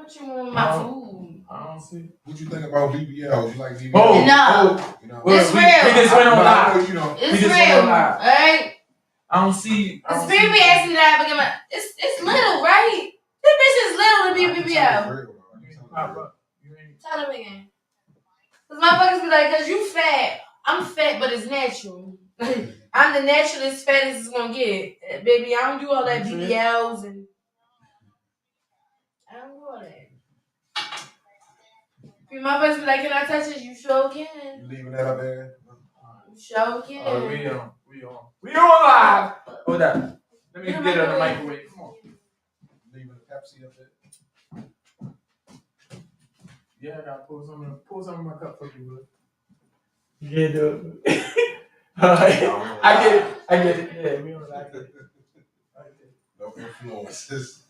What you want with my food? I don't see. What you think about BBLs? You like BBLs? No. You know, It's real. We just went on live. You know, It's real. Alright? I don't see. Because people be asking me that I forget my. It's little, right? This bitch is little to be a BBL. Tell them again. Because motherfuckers be like, because you fat. I'm fat, but it's natural. I'm the naturalist fattest it's gonna get. Baby, I don't do all that BBLs and I don't do all that. If motherfuckers be like, can I touch it? You sure can. You leaving that up there? You sure can. We on live. Hold up. Let me get it on the microwave. Come on. Leaving the Pepsi up there? Yeah, I gotta pull some of my cup for you, bro. Yeah, dude. I get it. Yeah, we don't like it. No influences.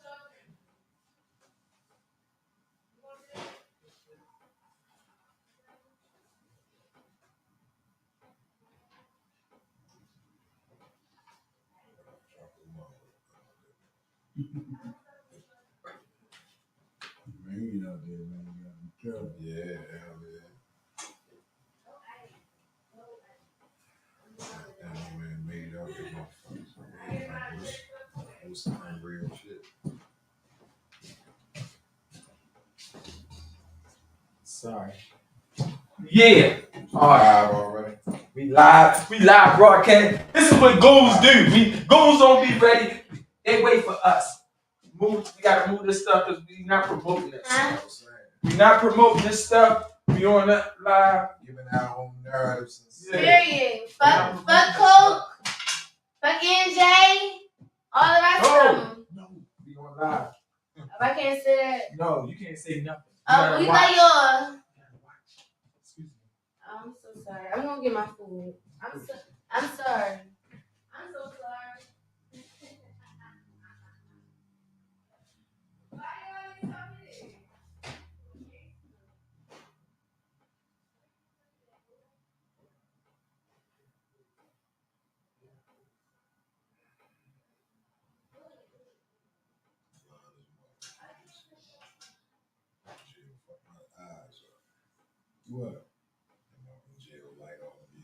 Man, out there, man. You gotta be careful. Yeah. That man made out there, motherfuckers. It was some unreal shit. Sorry. Yeah. All right. Live already. We live broadcast. This is what goons do. Goons don't be ready. They wait for us. We gotta move this stuff because we not promoting this. We not promoting this stuff. We on that live. Giving our own narratives. Period. Fuck Coke. Fuck NJ. All the rest of them. No, we on live. If I can't say that. No, you can't say nothing. We like yours. Excuse me. I'm so sorry. I'm gonna get my food. I'm sorry. I'm so sorry. What? Jail light on me.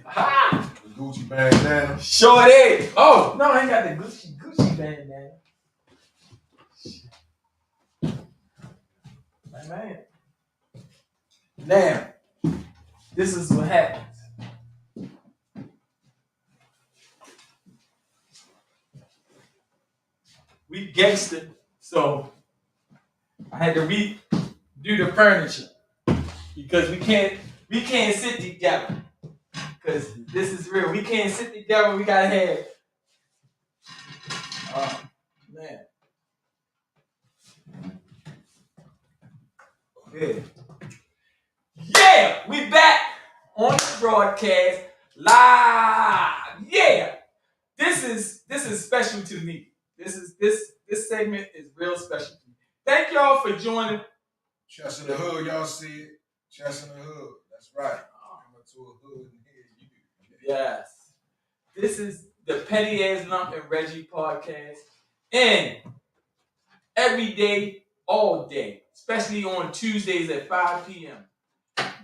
Ha! Gucci bandana. Sure it is. Oh, no, I ain't got the Gucci bandana. Man. Now, this is what happens. We gangster, so I had to redo the furniture because we can't sit together. Because this is real. We can't sit together. We gotta have. Oh man. Yeah, we back on the broadcast live. Yeah, this is special to me. This segment is real special to me. Thank y'all for joining. Chest in the hood, y'all see it. Chest in the hood. That's right. Coming to a hood and hear you. Yes. This is the Petty Ass Lump and Reggie podcast. And every day, all day, especially on Tuesdays at 5 p.m.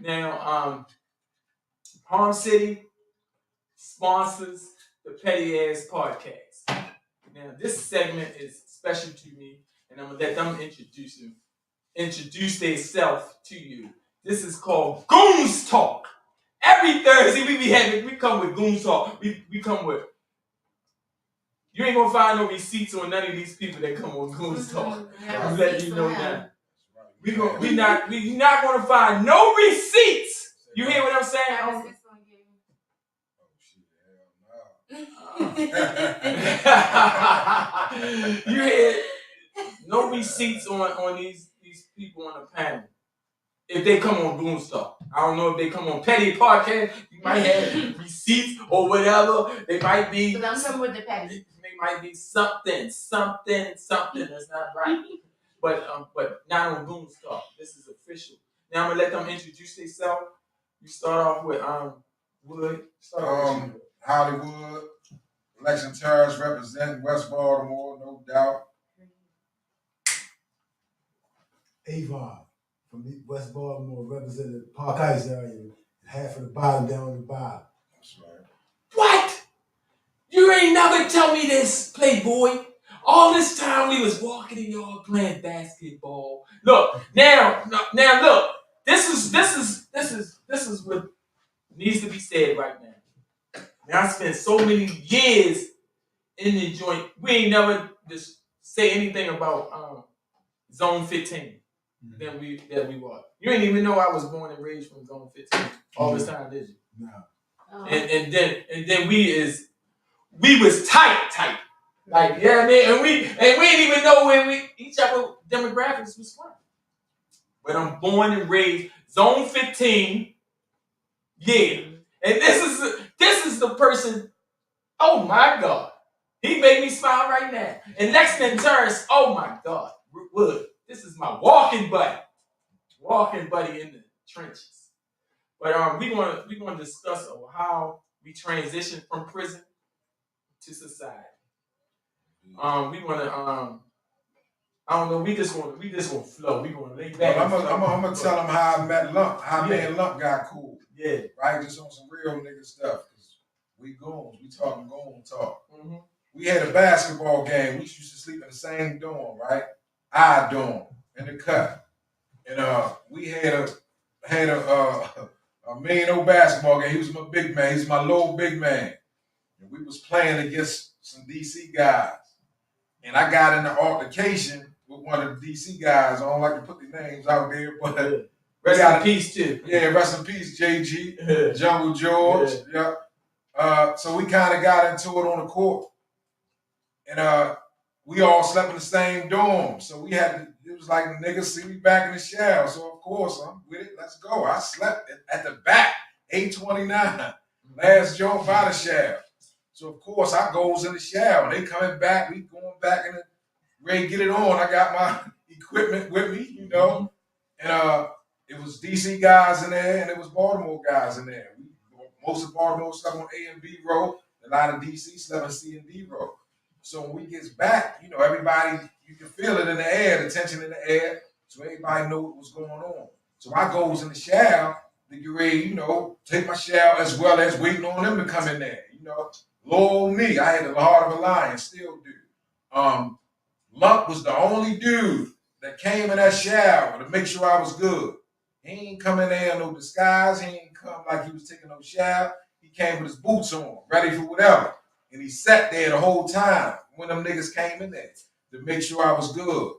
Now, Palm City sponsors the Petty Ass podcast. Now, this segment is special to me, and I'm gonna let them introduce themselves to you. This is called Goon Talk. Every Thursday we come with Goon Talk. We come with. You ain't gonna find no receipts on none of these people that come on Goon Talk. I'm letting you know that. We not gonna find no receipts. You hear what I'm saying? You hear no receipts on these people on the panel. If they come on Goon Talk. I don't know if they come on Petty Podcast. You might have receipts or whatever. They might be. But I'm coming with the Petty. They might be something that's not right. But not on Goon Talk. This is official. Now I'm gonna let them introduce themselves. You start off with Wood. Start off with you. Hollywood, election terrorists representing West Baltimore, no doubt. Avon from West Baltimore, representing the Park Heights area, half of the bottom down to the bottom. That's right. What? You ain't never tell me this, Playboy. All this time we was walking in yard playing basketball. Look, now look. This is what needs to be said right now. Now I spent so many years in the joint. We ain't never just say anything about Zone 15 that we watched. You ain't even know I was born and raised from Zone 15 all this time, did you? No. And then we was tight. Like, yeah, man, and we didn't even know where each other demographics was from. But I'm born and raised Zone 15. Yeah. And this is the person, oh my God. He made me smile right now. And Lexington Terrace, oh my God. Wood. This is my walking buddy. Walking buddy in the trenches. But we gonna discuss how we transition from prison to society. We wanna I don't know. We just gonna flow. We gonna lay back. Well, I'm gonna tell them how I met Lump. How me and Lump got cool. Yeah. Right, just on some real nigga stuff. Cause we goons. We talking Goon Talk. Mm-hmm. We had a basketball game. We used to sleep in the same dorm, right? Our dorm in the cut, and we had a mean old basketball game. He was my big man. He's my little big man, and we was playing against some DC guys. And I got in an altercation with one of the DC guys. I don't like to put the names out there, but rest in peace too. Yeah, rest in peace, JG, Jungle George. Yeah. So we kind of got into it on the court, and we all slept in the same dorm. So we had it was like niggas see me back in the shower. So of course I'm with it. Let's go. I slept at the back, 829, last joint by the shower. So of course I goes in the shower. They coming back. We going back in the ready to get it on. I got my equipment with me, you know, and it was DC guys in there and it was Baltimore guys in there. Most of Baltimore slept on A and B row. A lot of DC slept on C and D row. So when we gets back, you know, everybody, you can feel it in the air, the tension in the air. So everybody knew what was going on. So I goes in the shower to get ready, you know, take my shower as well as waiting on them to come in there, you know. Lord me, I had the heart of a lion, still do. Lump was the only dude that came in that shower to make sure I was good. He ain't come in there in no disguise. He ain't come like he was taking no shower. He came with his boots on, ready for whatever. And he sat there the whole time when them niggas came in there to make sure I was good.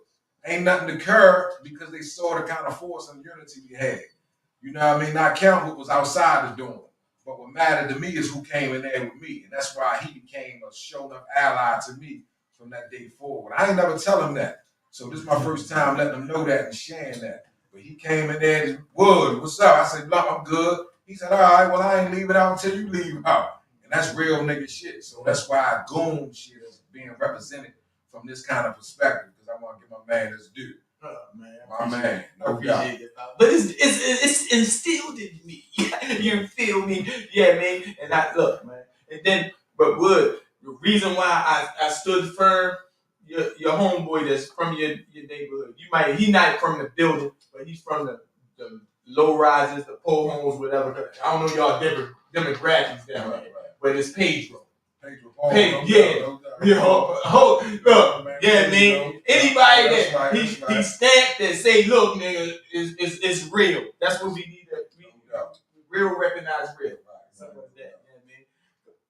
Ain't nothing to curb because they saw the kind of force and unity we had. You know what I mean? Not count what was outside the dorm. But what mattered to me is who came in there with me. And that's why he became a shown up ally to me from that day forward. I ain't never tell him that. So this is my first time letting him know that and sharing that. But he came in there and Wood, what's up? I said, Lump, I'm good. He said, all right, well, I ain't leaving out until you leave out. And that's real nigga shit. So that's why Goon shit is being represented from this kind of perspective, because I want to give my man his due. Man, my man, no doubt. But it's instilled in me. You feel me? Yeah, man. And I look, man. And then, but Wood, the reason why I stood firm, your homeboy that's from your neighborhood. He not from the building, but he's from the low rises, the pole homes, whatever. I don't know y'all different demographics down there, but it's Pedro. Yeah, man. Anybody that he stamped and say, look, nigga, it's real. That's what we need to real recognize real. Something like that. Yeah, man.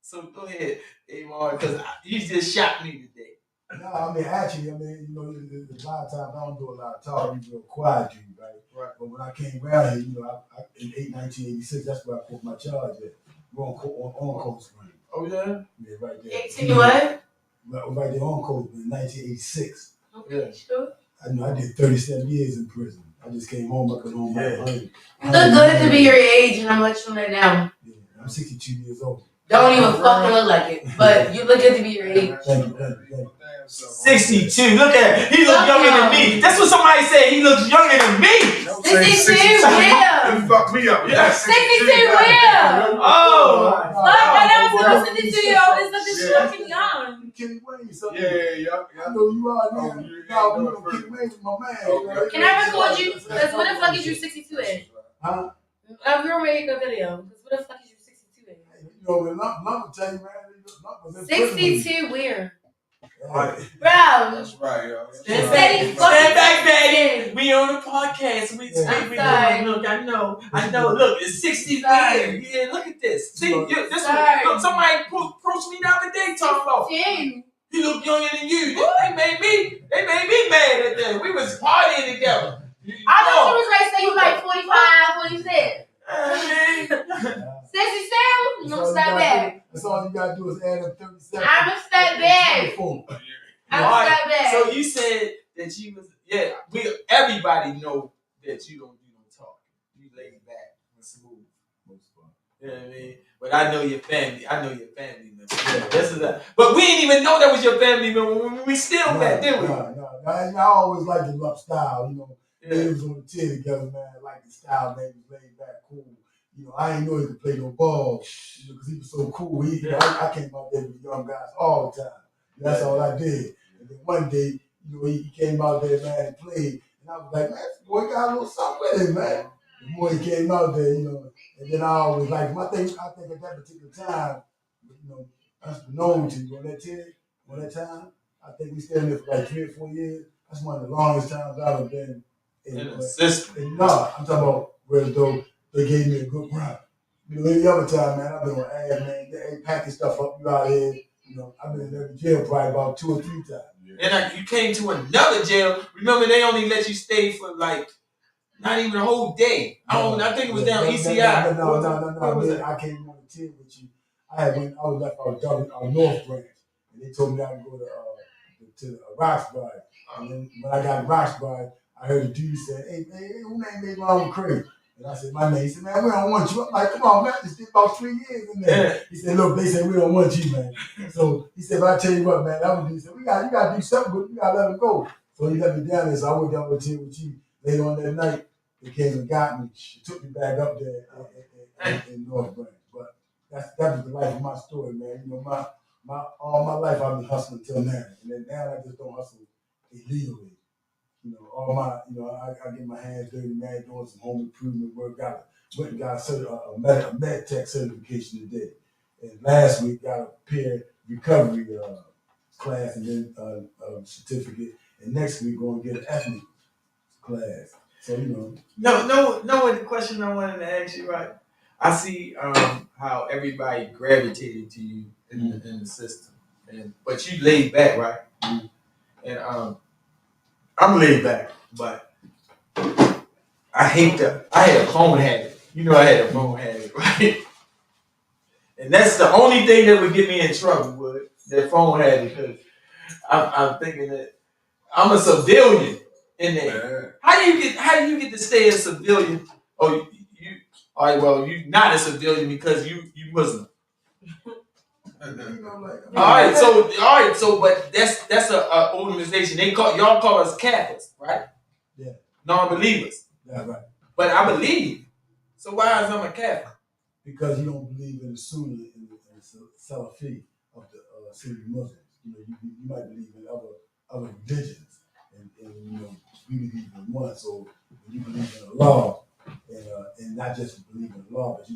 So go ahead, Amon, because you just shot me today. No, I mean, actually, you know, there's a lot of times I don't do a lot of talking, real quiet, right? Right. But when I came around here, you know, in 1986, that's where I put my charge at. On Cold Spring. Oh, yeah? Yeah, right there. 18 what? Right there on Cold Spring, 1986. Okay, yeah. Sure. I did 37 years in prison. I just came home, I got home You look good to be your age, and I'm much from that now. Yeah, I'm 62 years old. Don't even fucking look like it. But you look good to be your age. Thank you. 62. Look at him. He looks younger than me. That's what somebody said. He looks younger than me. 62, yeah. You fucked me up. Yeah. 62, yeah. Oh. Fuck, I never said 62-year-old. This is fucking young. Kenny Wayne, something. Yeah. I know you are. Oh, Now, you know Kenny Wayne's my man. Can I record you? Because what the fuck is you 62 in? Huh? We're making a video. Because what the fuck is you 62 in? You know, Lump tell you, man. 62 where? Right. Bro. That's right, yo. Stand Steady back, baby. We on the podcast. We sorry. look. I know. Look, it's 60 weird. Yeah, look at this. See, this Sorry. one. Look, somebody approached me the other day talking about. 10. He look younger than you. They made me mad at them. We was partying together. I thought you was ready to say you like 45, 46. 67? You gonna step back. That's all you gotta do is add up 37. I'ma step back. I'ma step back. So you said that you was everybody know that you don't do no talking. You lay back and smooth. You know what I mean? But I know your family. Member. Yeah, this is that. But we didn't even know that was your family member when we still met, did we? No. I always liked the Lump style, you know. They was on the team together, man. I like the style, man. He was laid back, cool. You know, I didn't know he could play no ball, you know, because he was so cool. I came out there with the young guys all the time. That's all I did. And then one day, you know, he came out there, man, and played. And I was like, man, this boy got a little something with him, man. The more he came out there, you know, and then I always like him. I think at that particular time, you know, that's known to you on that time. I think we stayed there for like 3 or 4 years. That's one of the longest times I've ever been in an assistant. No, I'm talking about where though they gave me a good run. You know, any other time, man, I've been on ad, man. They packing stuff up, you out here. You know, I've been in every jail probably about 2 or 3 times. And you came to another jail. Remember, they only let you stay for like not even a whole day. I think it was down ECI. No. I came on the team with you. I was left our North branch, and they told me I could go to Roxbury. And then when I got to Roxbury, I heard a dude say, hey, who name made my own crib? And I said, my name. He said, man, we don't want you. I'm like, come on, man, I just did about 3 years in there. Yeah. He said, look, they said, we don't want you, man. So he said, but I tell you what, man, that was he said, you got to do something, but you got to let him go. So he let me down there, so I went down with you. Later on that night, they came and got me. She took me back up there in North Branch. But that was the life of my story, man. You know, all my life I've been hustling till now. And then now I just don't hustle illegally. You know, I get my hands dirty, man, doing some home improvement work. Went and got a med tech certification today. And last week got a peer recovery class and then a certificate. And next week going to get an ethnic class. So, you know. No, the question I wanted to ask you, right? I see how everybody gravitated to you in the system. But you laid back, right? Mm-hmm. And I'm laid back, but I had a phone habit. You know I had a phone habit, right? And that's the only thing that would get me in trouble with that phone habit, because I'm thinking that I'm a civilian in there. How do you get to stay a civilian? Oh, all right, well, you're not a civilian because you Muslim. All right, so but that's a organization. Y'all call us Catholics, right? Yeah. Non-believers. Yeah, right. But I believe. So why is I'm a Catholic? Because you don't believe in the Sunni and the Salafi of the Sunni Muslims. You know, you might believe in other religions, and you know, we believe in one. So when you believe in Allah, and not just believe in Allah, but you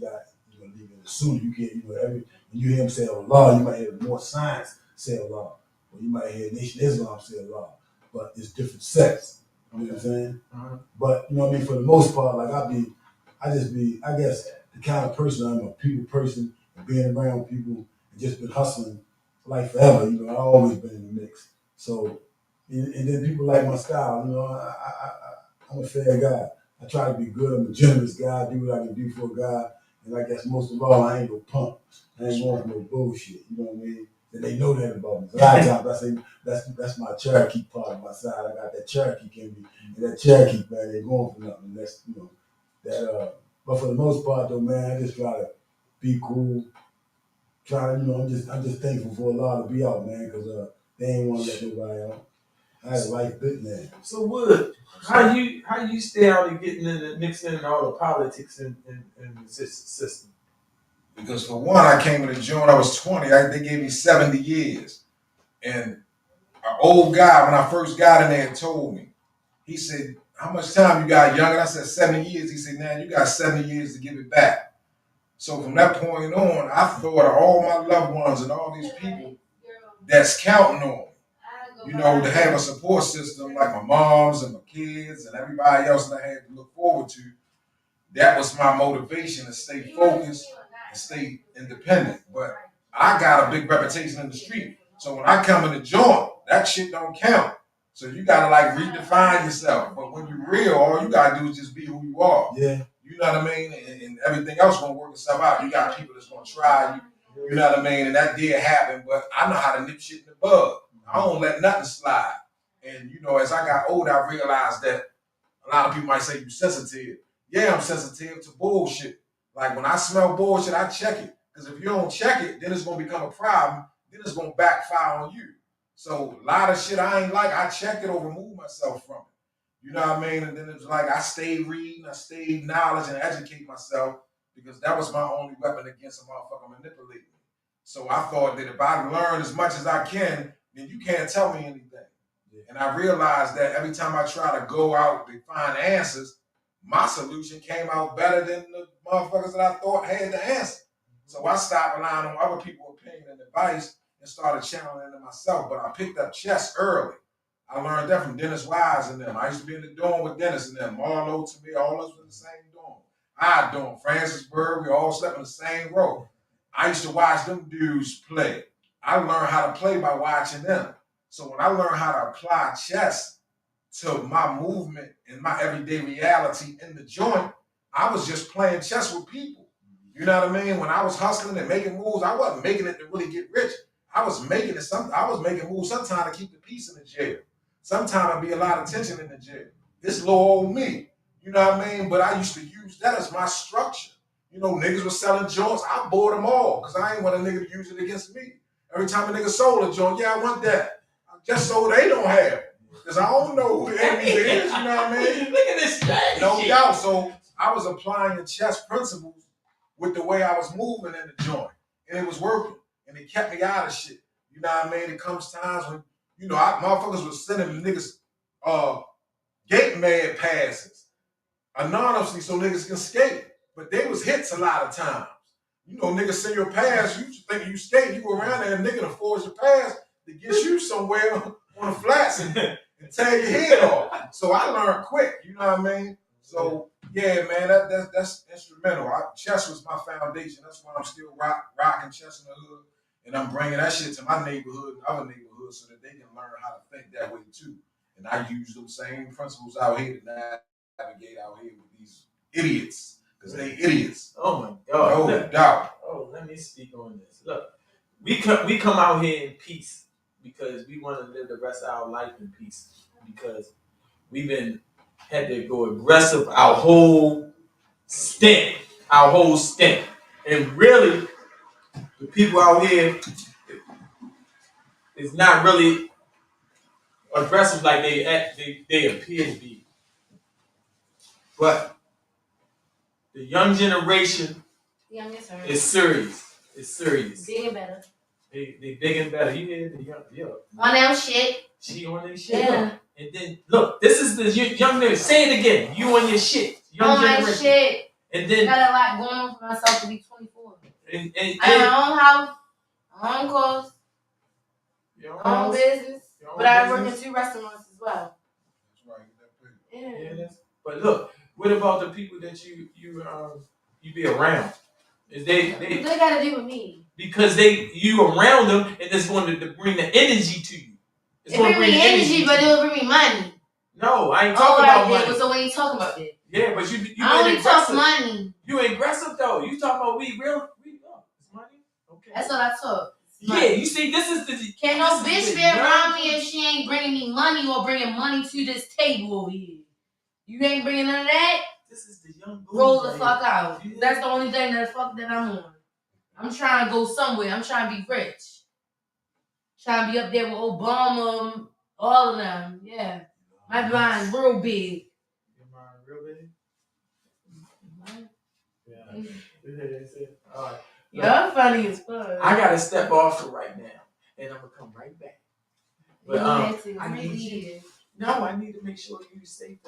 believe in the Sunni. You can't, you know, when you hear him say Allah, you might hear more science say Allah, or you might hear Nation Islam say Allah, but it's different sects. You know what I'm saying? Uh-huh. But you know what I mean. For the most part, like I guess the kind of person I'm a people person, and being around people and just been hustling like forever. You know, I've always been in the mix. So, and then people like my style. You know, I'm a fair guy. I try to be good. I'm a generous guy. I do what I can do for a guy. And I guess most of all, I ain't no punk. I ain't going for no bullshit. You know what I mean? And they know that about me. A lot of times I say that's my Cherokee part of my side. I got that Cherokee in me. And that Cherokee, man, ain't going for nothing. That's, you know, that but for the most part though, man, I just try to be cool, trying to, I'm just thankful for Allah to be out, man, because they ain't want to let nobody out. I had a life bit now. So Wood, how you stay out and getting in the mixing in all the politics in the system? Because for one, I came in the joint, I was 20. They gave me 70 years. And an old guy, when I first got in there, told me, he said, how much time you got, young? And I said, 70 years. He said, man, you got 70 years to give it back. So from that point on, I thought of all my loved ones and all these people that's counting on me. You know, to have a support system like my moms and my kids and everybody else that I had to look forward to. That was my motivation to stay focused and stay independent. But I got a big reputation in the street. So when I come in the joint, that shit don't count. So you gotta like redefine yourself. But when you're real, all you gotta do is just be who you are. Yeah. You know what I mean? And everything else gonna work itself out. You got people that's gonna try you. You know what I mean? And that did happen, but I know how to nip shit in the bud. I don't let nothing slide. And you know, as I got older, I realized that a lot of people might say you're sensitive. Yeah, I'm sensitive to bullshit. Like when I smell bullshit, I check it. Because if you don't check it, then it's gonna become a problem. Then it's gonna backfire on you. So a lot of shit I ain't like, I check it or remove myself from it. You know what I mean? And then it's like I stayed reading, I stayed knowledge and educate myself because that was my only weapon against a motherfucker manipulating me. So I thought that if I learn as much as I can, then you can't tell me anything. And I realized that every time I try to go out and find answers, my solution came out better than the motherfuckers that I thought had the answer. So I stopped relying on other people's opinion and advice and started channeling it myself. But I picked up chess early. I learned that from Dennis Wise and them. I used to be in the dorm with Dennis and them. Marlo, to me, all of us were in the same dorm. I dorm, Francisburg, we all slept in the same row. I used to watch them dudes play. I learned how to play by watching them. So when I learned how to apply chess to my movement and my everyday reality in the joint, I was just playing chess with people. You know what I mean? When I was hustling and making moves, I wasn't making it to really get rich. I was making moves sometimes to keep the peace in the jail. Sometimes it'd be a lot of tension in the jail. This little old me. You know what I mean? But I used to use that as my structure. You know, niggas was selling joints. I bought them all because I ain't want a nigga to use it against me. Every time a nigga sold a joint, yeah, I want that. Just so they don't have it. Because I don't know who the enemy is, you know what I mean? Look at this strategy. No doubt. So I was applying the chess principles with the way I was moving in the joint. And it was working. And it kept me out of shit. You know what I mean? It comes times when, you know, motherfuckers was sending niggas gate mad passes anonymously so niggas can skate. But they was hits a lot of times. You know, niggas send your pass, you think you skate, you go around there and nigga to forge your pass to get you somewhere on the flats and tear your head off. So I learned quick, you know what I mean? So yeah, man, that's instrumental. Chess was my foundation. That's why I'm still rocking chess in the hood. And I'm bringing that shit to my neighborhood and other neighborhoods so that they can learn how to think that way too. And I use those same principles out here to navigate out here with these idiots. Because they idiots. Oh my God. No doubt. Oh, let me speak on this. Look, we come out here in peace because we want to live the rest of our life in peace. Because we've had to go aggressive our whole stint. And really, the people out here is not really aggressive like they appear to be. But the young generation is serious. It's serious. Big and better. They big and better. You hear the young. On them shit. She on their shit. Yeah. Look. And then look, this is the young nigga. Say it again. You on your shit. Young on generation. my shit. And then got a lot going on for myself to be 24. And I have my own house, my own cars, my own business. But I work in 2 restaurants as well. That's right. Yeah. But look, what about the people that you be around? Is they got to do with me? Because you around them and it's going to bring the energy to you. It bring me energy, but it will bring me money. No, I ain't talking about money. So what are you talking about then? Yeah, but you I only talk money. You aggressive though. You talking about we real? It's money. Okay. That's what I talk. Yeah, you see, this is the. Can't no bitch be around me if she ain't bringing me money or bringing money to this table over here. You ain't bringing none of that. This is the young. Roll the fuck out. That's the only thing that I'm on. I'm trying to go somewhere. I'm trying to be rich. Trying to be up there with Obama, all of them. Yeah. My mind real big. Your mind real big? Yeah. All right. Y'all funny as fuck. I gotta step off for right now, and I'm gonna come right back. But I need you. No, I need to make sure you're safe.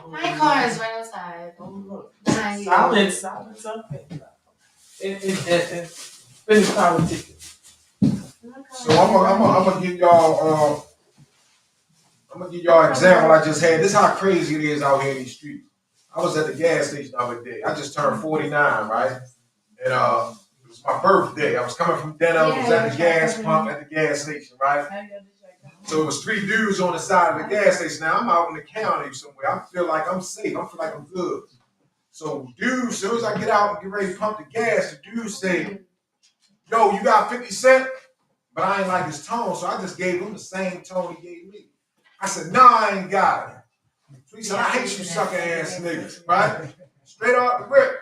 My car is right outside. Oh look, silence up and finish politicking. So I'm gonna give y'all an example I just had. This is how crazy it is out here in these streets. I was at the gas station the other day. I just turned 49, right? And it was my birthday. I was coming from dinner. I was at the gas pump at the gas station, right? So it was 3 dudes on the side of the gas station. Now I'm out in the county somewhere. I feel like I'm safe. I feel like I'm good. So dudes, as soon as I get out and get ready to pump the gas, the dude say, "Yo, you got 50 cents?" But I ain't like his tone, so I just gave him the same tone he gave me. I said, "No, I ain't got it." So he said, "I hate you sucker ass niggas," right? Straight off the rip.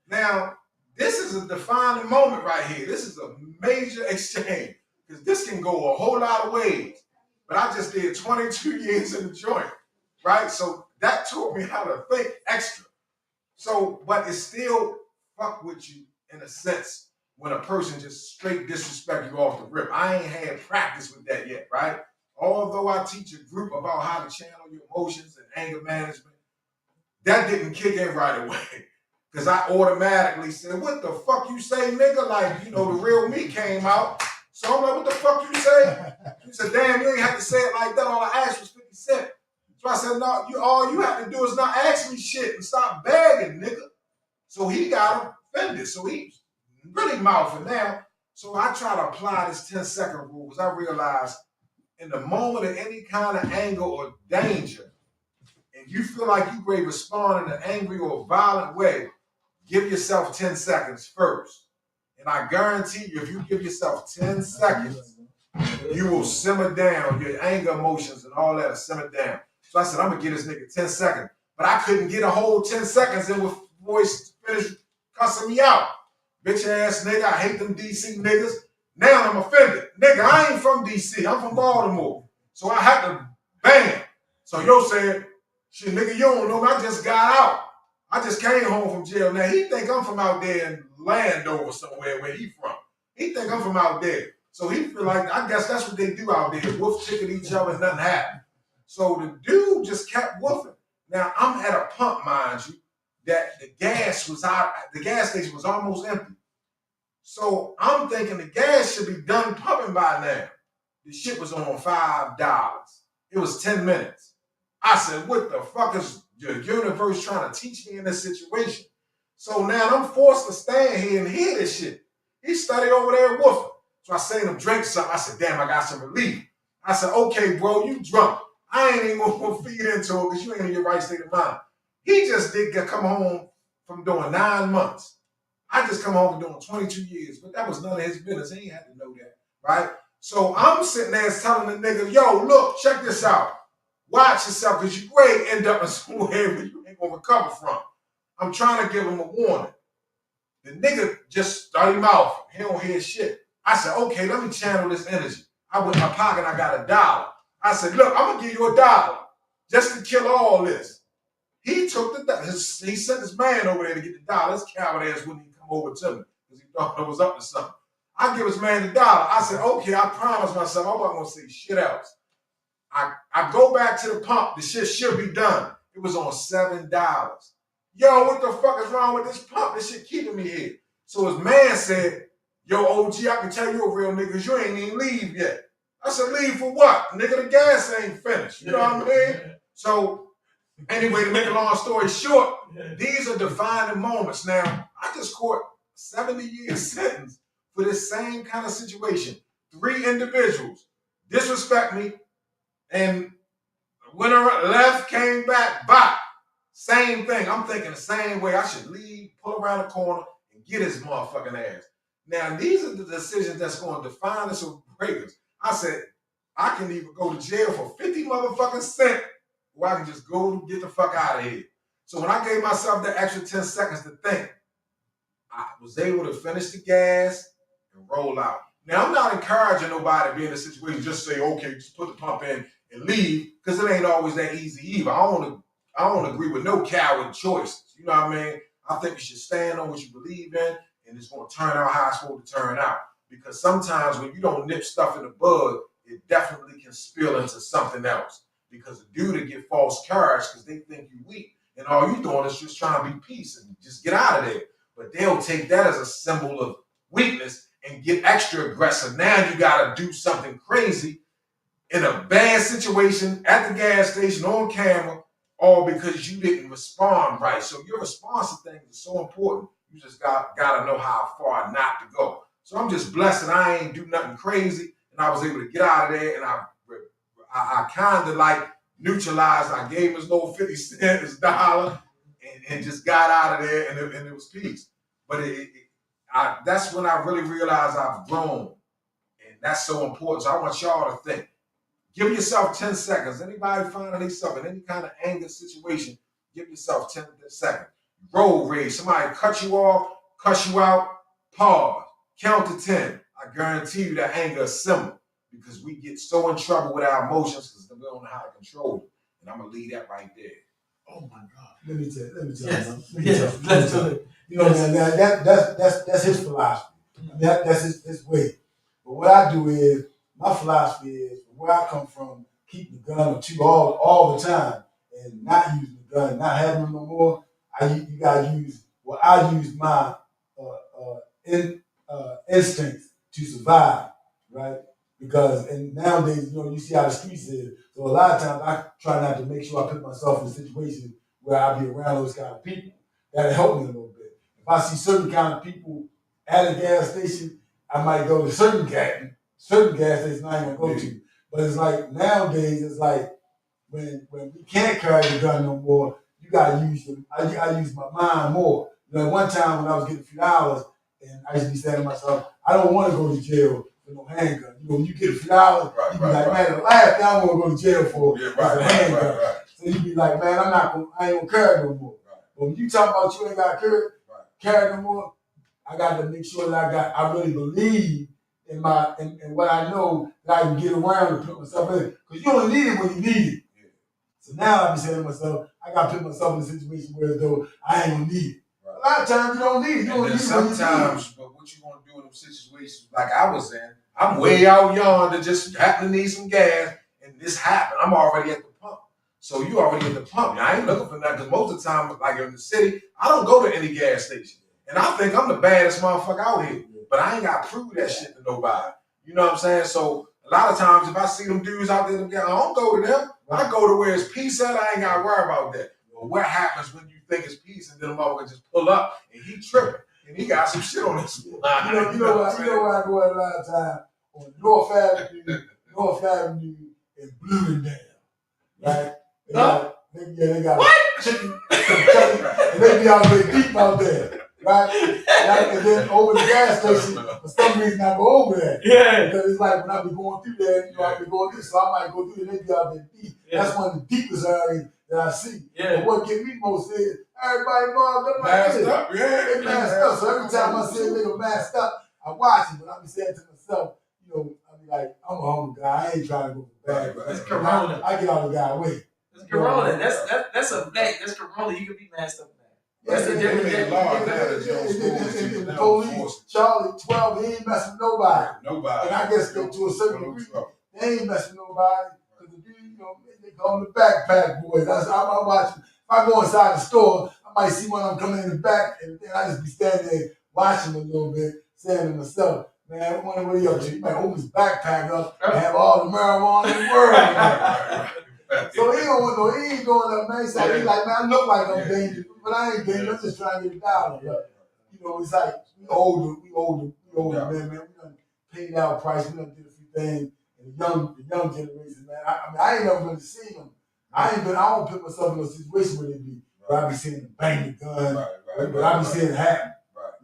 Now, this is a defining moment right here. This is a major exchange. Because this can go a whole lot of ways. But I just did 22 years in the joint, right? So that taught me how to think extra. So, but it still fuck with you in a sense when a person just straight disrespect you off the rip. I ain't had practice with that yet, right? Although I teach a group about how to channel your emotions and anger management, that didn't kick in right away. Because I automatically said, "What the fuck you say, nigga?" Like, the real me came out. So I'm like, "What the fuck you say?" He said, "Damn, you ain't have to say it like that. All I asked was 50 cents. So I said, "No, all you have to do is not ask me shit and stop begging, nigga." So he got offended. So he's really mouthing now. So I try to apply this 10-second rule because I realized in the moment of any kind of anger or danger, and you feel like you may respond in an angry or violent way, give yourself 10 seconds first. And I guarantee you, if you give yourself 10 seconds, you will simmer down. Your anger emotions and all that will simmer down. So I said, I'm going to give this nigga 10 seconds. But I couldn't get a whole 10 seconds in with voice finish cussing me out. Bitch ass nigga, I hate them DC niggas. Now I'm offended. Nigga, I ain't from DC. I'm from Baltimore. So I had to bam. So yo said, "Shit, nigga, you don't know me. I just got out. I just came home from jail." Now, he think I'm from out there in Landover somewhere where he from. He think I'm from out there. So he feel like, I guess that's what they do out there. Wolf chicken each other and nothing happened. So the dude just kept woofing. Now, I'm at a pump, mind you, that the gas was out. The gas station was almost empty. So I'm thinking the gas should be done pumping by now. The shit was on $5. It was 10 minutes. I said, "What the fuck is the universe trying to teach me in this situation?" So now I'm forced to stand here and hear this shit. He studied over there woofing. So I seen him drink something. I said, "Damn, I got some relief." I said, "Okay, bro, you drunk. I ain't even gonna feed into it because you ain't in your right state of mind." He just did come home from doing 9 months. I just come home from doing 22 years, but that was none of his business. He ain't had to know that, right? So I'm sitting there telling the nigga, "Yo, look, check this out. Watch yourself because you may end up in somewhere where you ain't gonna recover from." I'm trying to give him a warning. The nigga just started mouth. He don't hear shit. I said, "Okay, let me channel this energy." I went in my pocket, I got $1. I said, "Look, I'm gonna give you $1 just to kill all this." He took he sent his man over there to get the dollar. His coward ass wouldn't even come over to me because he thought I was up to something. I give his man $1. I said, "Okay, I promised myself I wasn't gonna say shit else." I go back to the pump. The shit should be done. It was on $7. Yo, what the fuck is wrong with this pump? This shit keeping me here. So his man said, "Yo, OG, I can tell you a real nigga because you ain't even leave yet." I said, "Leave for what? Nigga, the gas ain't finished." You know what I mean? So anyway, to make a long story short, these are defining moments. Now, I just caught 70-year sentence for this same kind of situation. 3 individuals disrespect me, and went around, left, came back. Same thing. I'm thinking the same way. I should leave, pull around the corner, and get his motherfucking ass. Now, these are the decisions that's going to define us or break us. I said, I can either go to jail for 50 motherfucking cents, or I can just go get the fuck out of here. So when I gave myself that extra 10 seconds to think, I was able to finish the gas and roll out. Now, I'm not encouraging nobody to be in a situation just say, okay, just put the pump in and leave, because it ain't always that easy either. I don't agree with no coward choices. You know what I mean? I think you should stand on what you believe in, and it's going to turn out how it's supposed to turn out. Because sometimes when you don't nip stuff in the bud, it definitely can spill into something else. Because a dude to get false courage because they think you weak, and all you doing is just trying to be peace and just get out of there. But they'll take that as a symbol of weakness and get extra aggressive. Now you got to do something crazy in a bad situation at the gas station on camera, all because you didn't respond right. So your response to things is so important. You just got to know how far not to go. So I'm just blessed that I ain't do nothing crazy, and I was able to get out of there, and I kind of like neutralized. I gave him his little 50 cents, his dollar, and just got out of there, and it was peace. But that's when I really realized I've grown, and that's so important. So I want y'all to think. Give yourself 10 seconds. Anybody finding themselves in any kind of anger situation, give yourself 10 seconds. Road rage. Somebody cut you off, cuss you out, pause. Count to 10. I guarantee you that anger is simple, because we get so in trouble with our emotions because we don't know how to control them. And I'm going to leave that right there. Oh my God. Let me tell you. Yes. Let's do it. You know, now that's his philosophy. I mean, that's his way. But what I do is, my philosophy is, where I come from, keep the gun or two all the time, and not using the gun, not having them no more. You gotta use, well, I use my instincts to survive, right? Because, and nowadays, you know, you see how the streets is. So a lot of times I try not to make sure I put myself in a situation where I be around those kind of people. That'll help me a little bit. If I see certain kind of people at a gas station, I might go to certain gas stations I ain't gonna go to. But it's like nowadays, it's like when we can't carry the gun no more, you gotta use I use my mind more. You know, one time when I was getting a few dollars, and I used to be saying to myself, I don't want to go to jail for no handgun. You know, when you get a few dollars, you be like, man, the last thing I want to go to jail for is a handgun. So you be like, man, I ain't gonna carry no more. But when you talk about you ain't gotta carry no more, I got to make sure that I really believe in what I know that I can get around and put myself in. Because you only need it when you need it. So now I be saying to myself, I got to put myself in a situation where though I ain't gonna need it. A lot of times you don't need it. You don't need it. Sometimes, but what you gonna do in them situations like I was in? I'm way out yonder, just happen to need some gas, and this happened. I'm already at the pump. So you already at the pump. Now, I ain't looking for nothing, because most of the time, like in the city, I don't go to any gas station. And I think I'm the baddest motherfucker out here. But I ain't got to prove that shit to nobody. You know what I'm saying? So a lot of times, if I see them dudes out there, I don't go to them. I go to where it's peace at. I ain't got to worry about that. But what happens when you think it's peace and then the motherfucker just pull up and he tripping and he got some shit on his line? You know where I go at a lot of time? On North Avenue in Bloomingdale. Right? They got what? Chicken, and they be out there deep out there. Right? And then over the gas station, for some reason I go over there. Yeah. Because it's like when I be going through there, you know, I be going through, so I might go through and they be out there deep. Yeah. That's one of the deepest areas that I see. Yeah. But what get me most is everybody involved up masked up. Yeah. They masked up. So every time I see a nigga masked up, I watch it, but I be saying to myself, you know, I be like, I'm a humble guy. I ain't trying to go for bad. That's Corona. I get out the guy away. That's Corona. That's a fact. That's Corona. You can be masked up. That's the difference. The police, Charlie, 12, he ain't messing with nobody. And I guess to a certain degree, they ain't messing with nobody. Because the dude, you know, they call them the backpack boys. I'm watching. If I go inside the store, I might see one of them coming in the back, and then I just be standing there watching them a little bit, saying to myself, man, I wonder what he up to. He might open his backpack up and have all the marijuana in the world. So he ain't doing that, man. So he like, man, I look like I'm dangerous, but I ain't dangerous. I'm just trying to get it down. But, you know, it's like, we older, man. We done paid our price. We done did a few things. And the young generation, man. I ain't never really seen them. I don't put myself in a situation where they be, where I be seeing them bang the gun, but I be seeing it happen.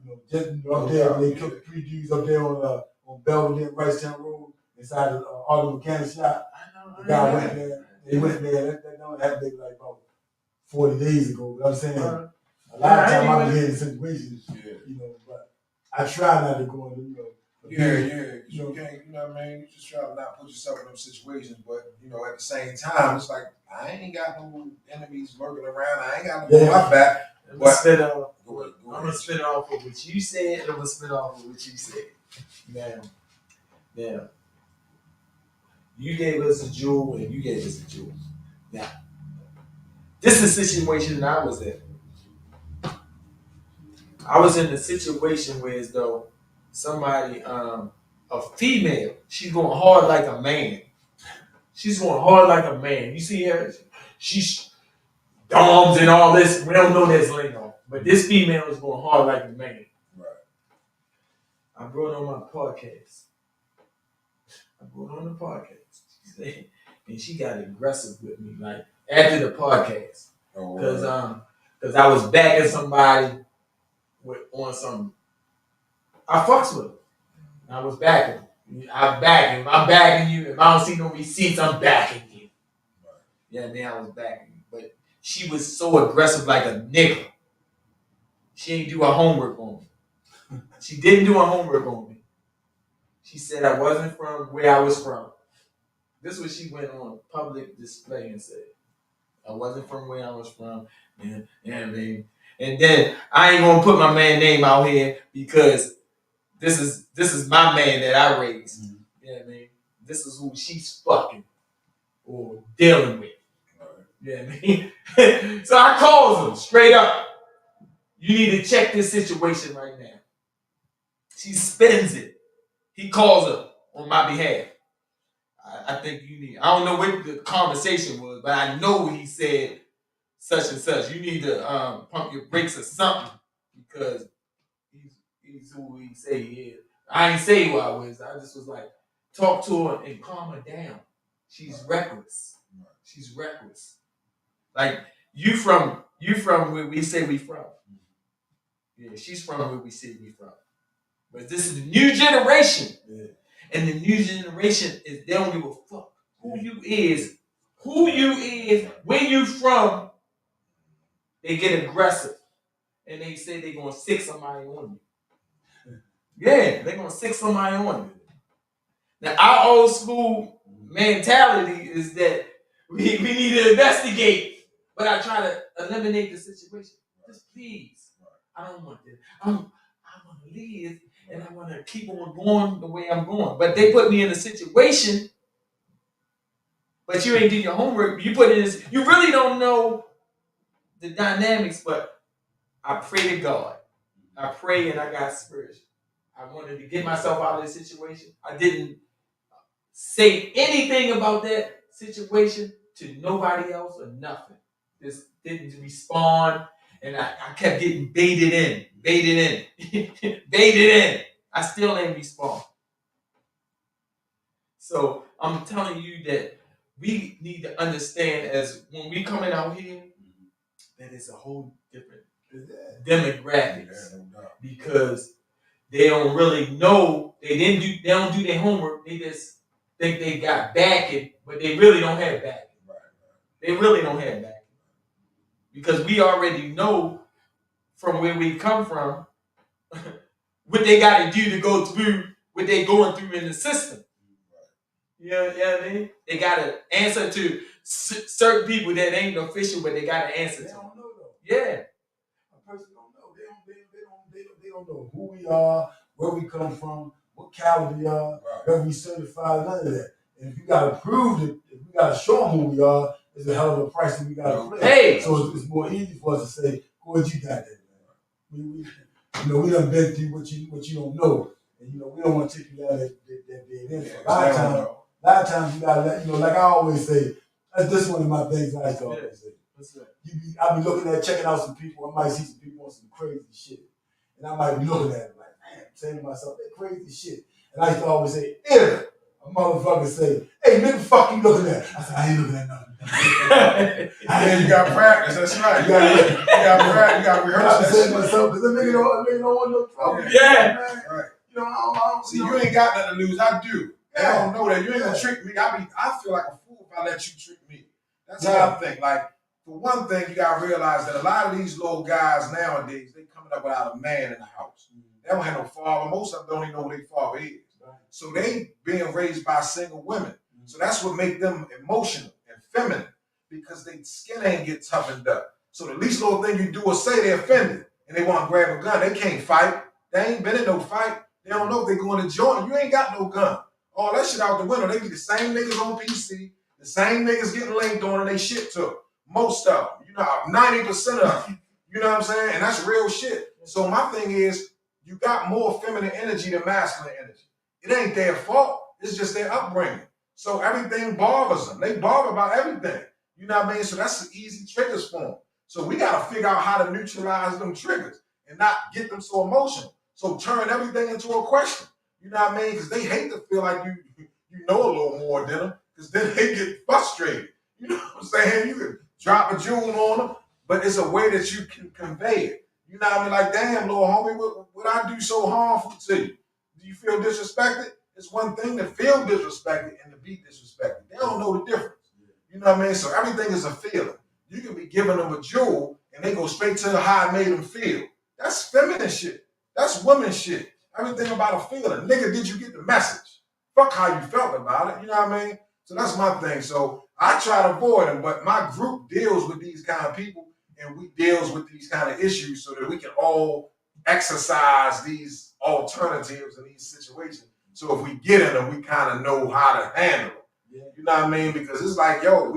You know, just up there, when they took 3 dudes up there on Belvedere, Ricetown Road, inside the auto mechanic shop. The guy went there. They went there. That don't happen maybe like about 40 days ago. But I'm saying a lot of times I'm in situations, you know. But I try not to go into, you know. You can't, you know what I mean? You just try to not put yourself in those situations, but you know, at the same time, it's like I ain't got no enemies lurking around. I ain't got no my back. I'm gonna spit off of what you said, and I'm gonna spit off of what you said. Now, you gave us a jewel, and you gave us a jewel. Now, this is a situation that I was in. I was in a situation where as though somebody, a female, she's going hard like a man. She's going hard like a man. You see her? She's doms and all this. We don't know this lingo. But this female is going hard like a man. Right. I brought on my podcast. And she got aggressive with me, like after the podcast. Because I was backing somebody on some. I fucks with her. I was backing her. I'm backing. If I'm backing you, if I don't see no receipts, I'm backing you. Right. Yeah, man, I was backing you. But she was so aggressive like a nigga. She ain't do her homework on me. She didn't do her homework on me. She said I wasn't from where I was from. This is what she went on public display and said. I wasn't from where I was from. Yeah, man. And then I ain't gonna put my man name out here because this is my man that I raised. Mm-hmm. Yeah, man. This is who she's fucking or dealing with. Right. Yeah, man. So I calls him straight up. You need to check this situation right now. She spins it. He calls her on my behalf. I think you need. I don't know what the conversation was, but I know he said such and such. You need to pump your brakes or something because he's who he say he is. I ain't say who I was. I just was like, talk to her and calm her down. She's reckless. She's reckless. Like you from where we say we from. Yeah, she's from where we say we from. But this is the new generation. Yeah. And the new generation is they don't give a fuck who you is, where you from. They get aggressive. And they say they're gonna sick somebody on you. Yeah, they're gonna sick somebody on you. Now our old school mentality is that we need to investigate. But I try to eliminate the situation. Just please. I don't want this. I want to live and I want to keep on going the way I'm going. But they put me in a situation, but you ain't do your homework. You put in this, you really don't know the dynamics, but I pray to God. I pray and I got spiritual. I wanted to get myself out of this situation. I didn't say anything about that situation to nobody else or nothing. Just didn't respond. And I kept getting baited in. I still ain't respond. So I'm telling you that we need to understand as when we coming out here, that it's a whole different demographics. Because they don't really know, they don't do their homework, they just think they got backing, but they really don't have backing. They really don't have backing. Because we already know from where we come from, what they got to do to go through what they going through in the system. You know what I mean? They got to answer to certain people that ain't official, but they got to answer to. They don't know though. Yeah. A person don't know. They don't know who we are, where we come from, what caliber we are, whether we certified, none of that. And if you got to prove it, if we got to show them who we are, it's a hell of a price that we got to pay. Hey. So it's more easy for us to say, "What you got there, man?" We done been through what you don't know, and we don't want to take you down that dead end. A lot of times you gotta let like I always say. That's just one of my things I always say. I be looking at checking out some people. I might see some people on some crazy shit, and I might be looking at them like, man, saying to myself, that crazy shit. And I used to always say, if a motherfucker say, hey, nigga, fuck you looking at? I said, I ain't looking at nothing. Yeah, you got practice. That's right. You got practice. You got rehearse that shit. Myself because the nigga don't want no trouble. Yeah. Man. Right. You ain't got nothing to lose. I do. They don't know that. You ain't gonna trick me. I feel like a fool if I let you trick me. That's how I think. Like, for one thing, you gotta realize that a lot of these little guys nowadays, they coming up without a man in the house. They don't have no father. Most of them don't even know who their father is. So they being raised by single women. So that's what make them emotional and feminine, because their skin ain't get toughened up. So the least little thing you do or say, they're offended. And they want to grab a gun. They can't fight. They ain't been in no fight. They don't know if they're going to join. You ain't got no gun. All that shit out the window. They be the same niggas on PC, the same niggas getting linked on and they shit took. Most of them. You know, 90% of them. You know what I'm saying? And that's real shit. So my thing is, you got more feminine energy than masculine energy. It ain't their fault. It's just their upbringing. So everything bothers them. They bother about everything. You know what I mean? So that's the easy triggers for them. So we got to figure out how to neutralize them triggers and not get them so emotional. So turn everything into a question. You know what I mean? Because they hate to feel like you know a little more than them, because then they get frustrated. You know what I'm saying? You can drop a jewel on them, but it's a way that you can convey it. You know what I mean? Like, damn, little homie, what I do so harmful to you? Do you feel disrespected? It's one thing to feel disrespected and to be disrespected. They don't know the difference. You know what I mean? So everything is a feeling. You can be giving them a jewel and they go straight to how it made them feel. That's feminine shit. That's women shit. Everything about a feeling. Nigga, did you get the message? Fuck how you felt about it. You know what I mean? So that's my thing. So I try to avoid them, but my group deals with these kind of people and we deals with these kind of issues so that we can all exercise these alternatives in these situations. So if we get in them, we kind of know how to handle them. Yeah. You know what I mean? Because it's like, yo,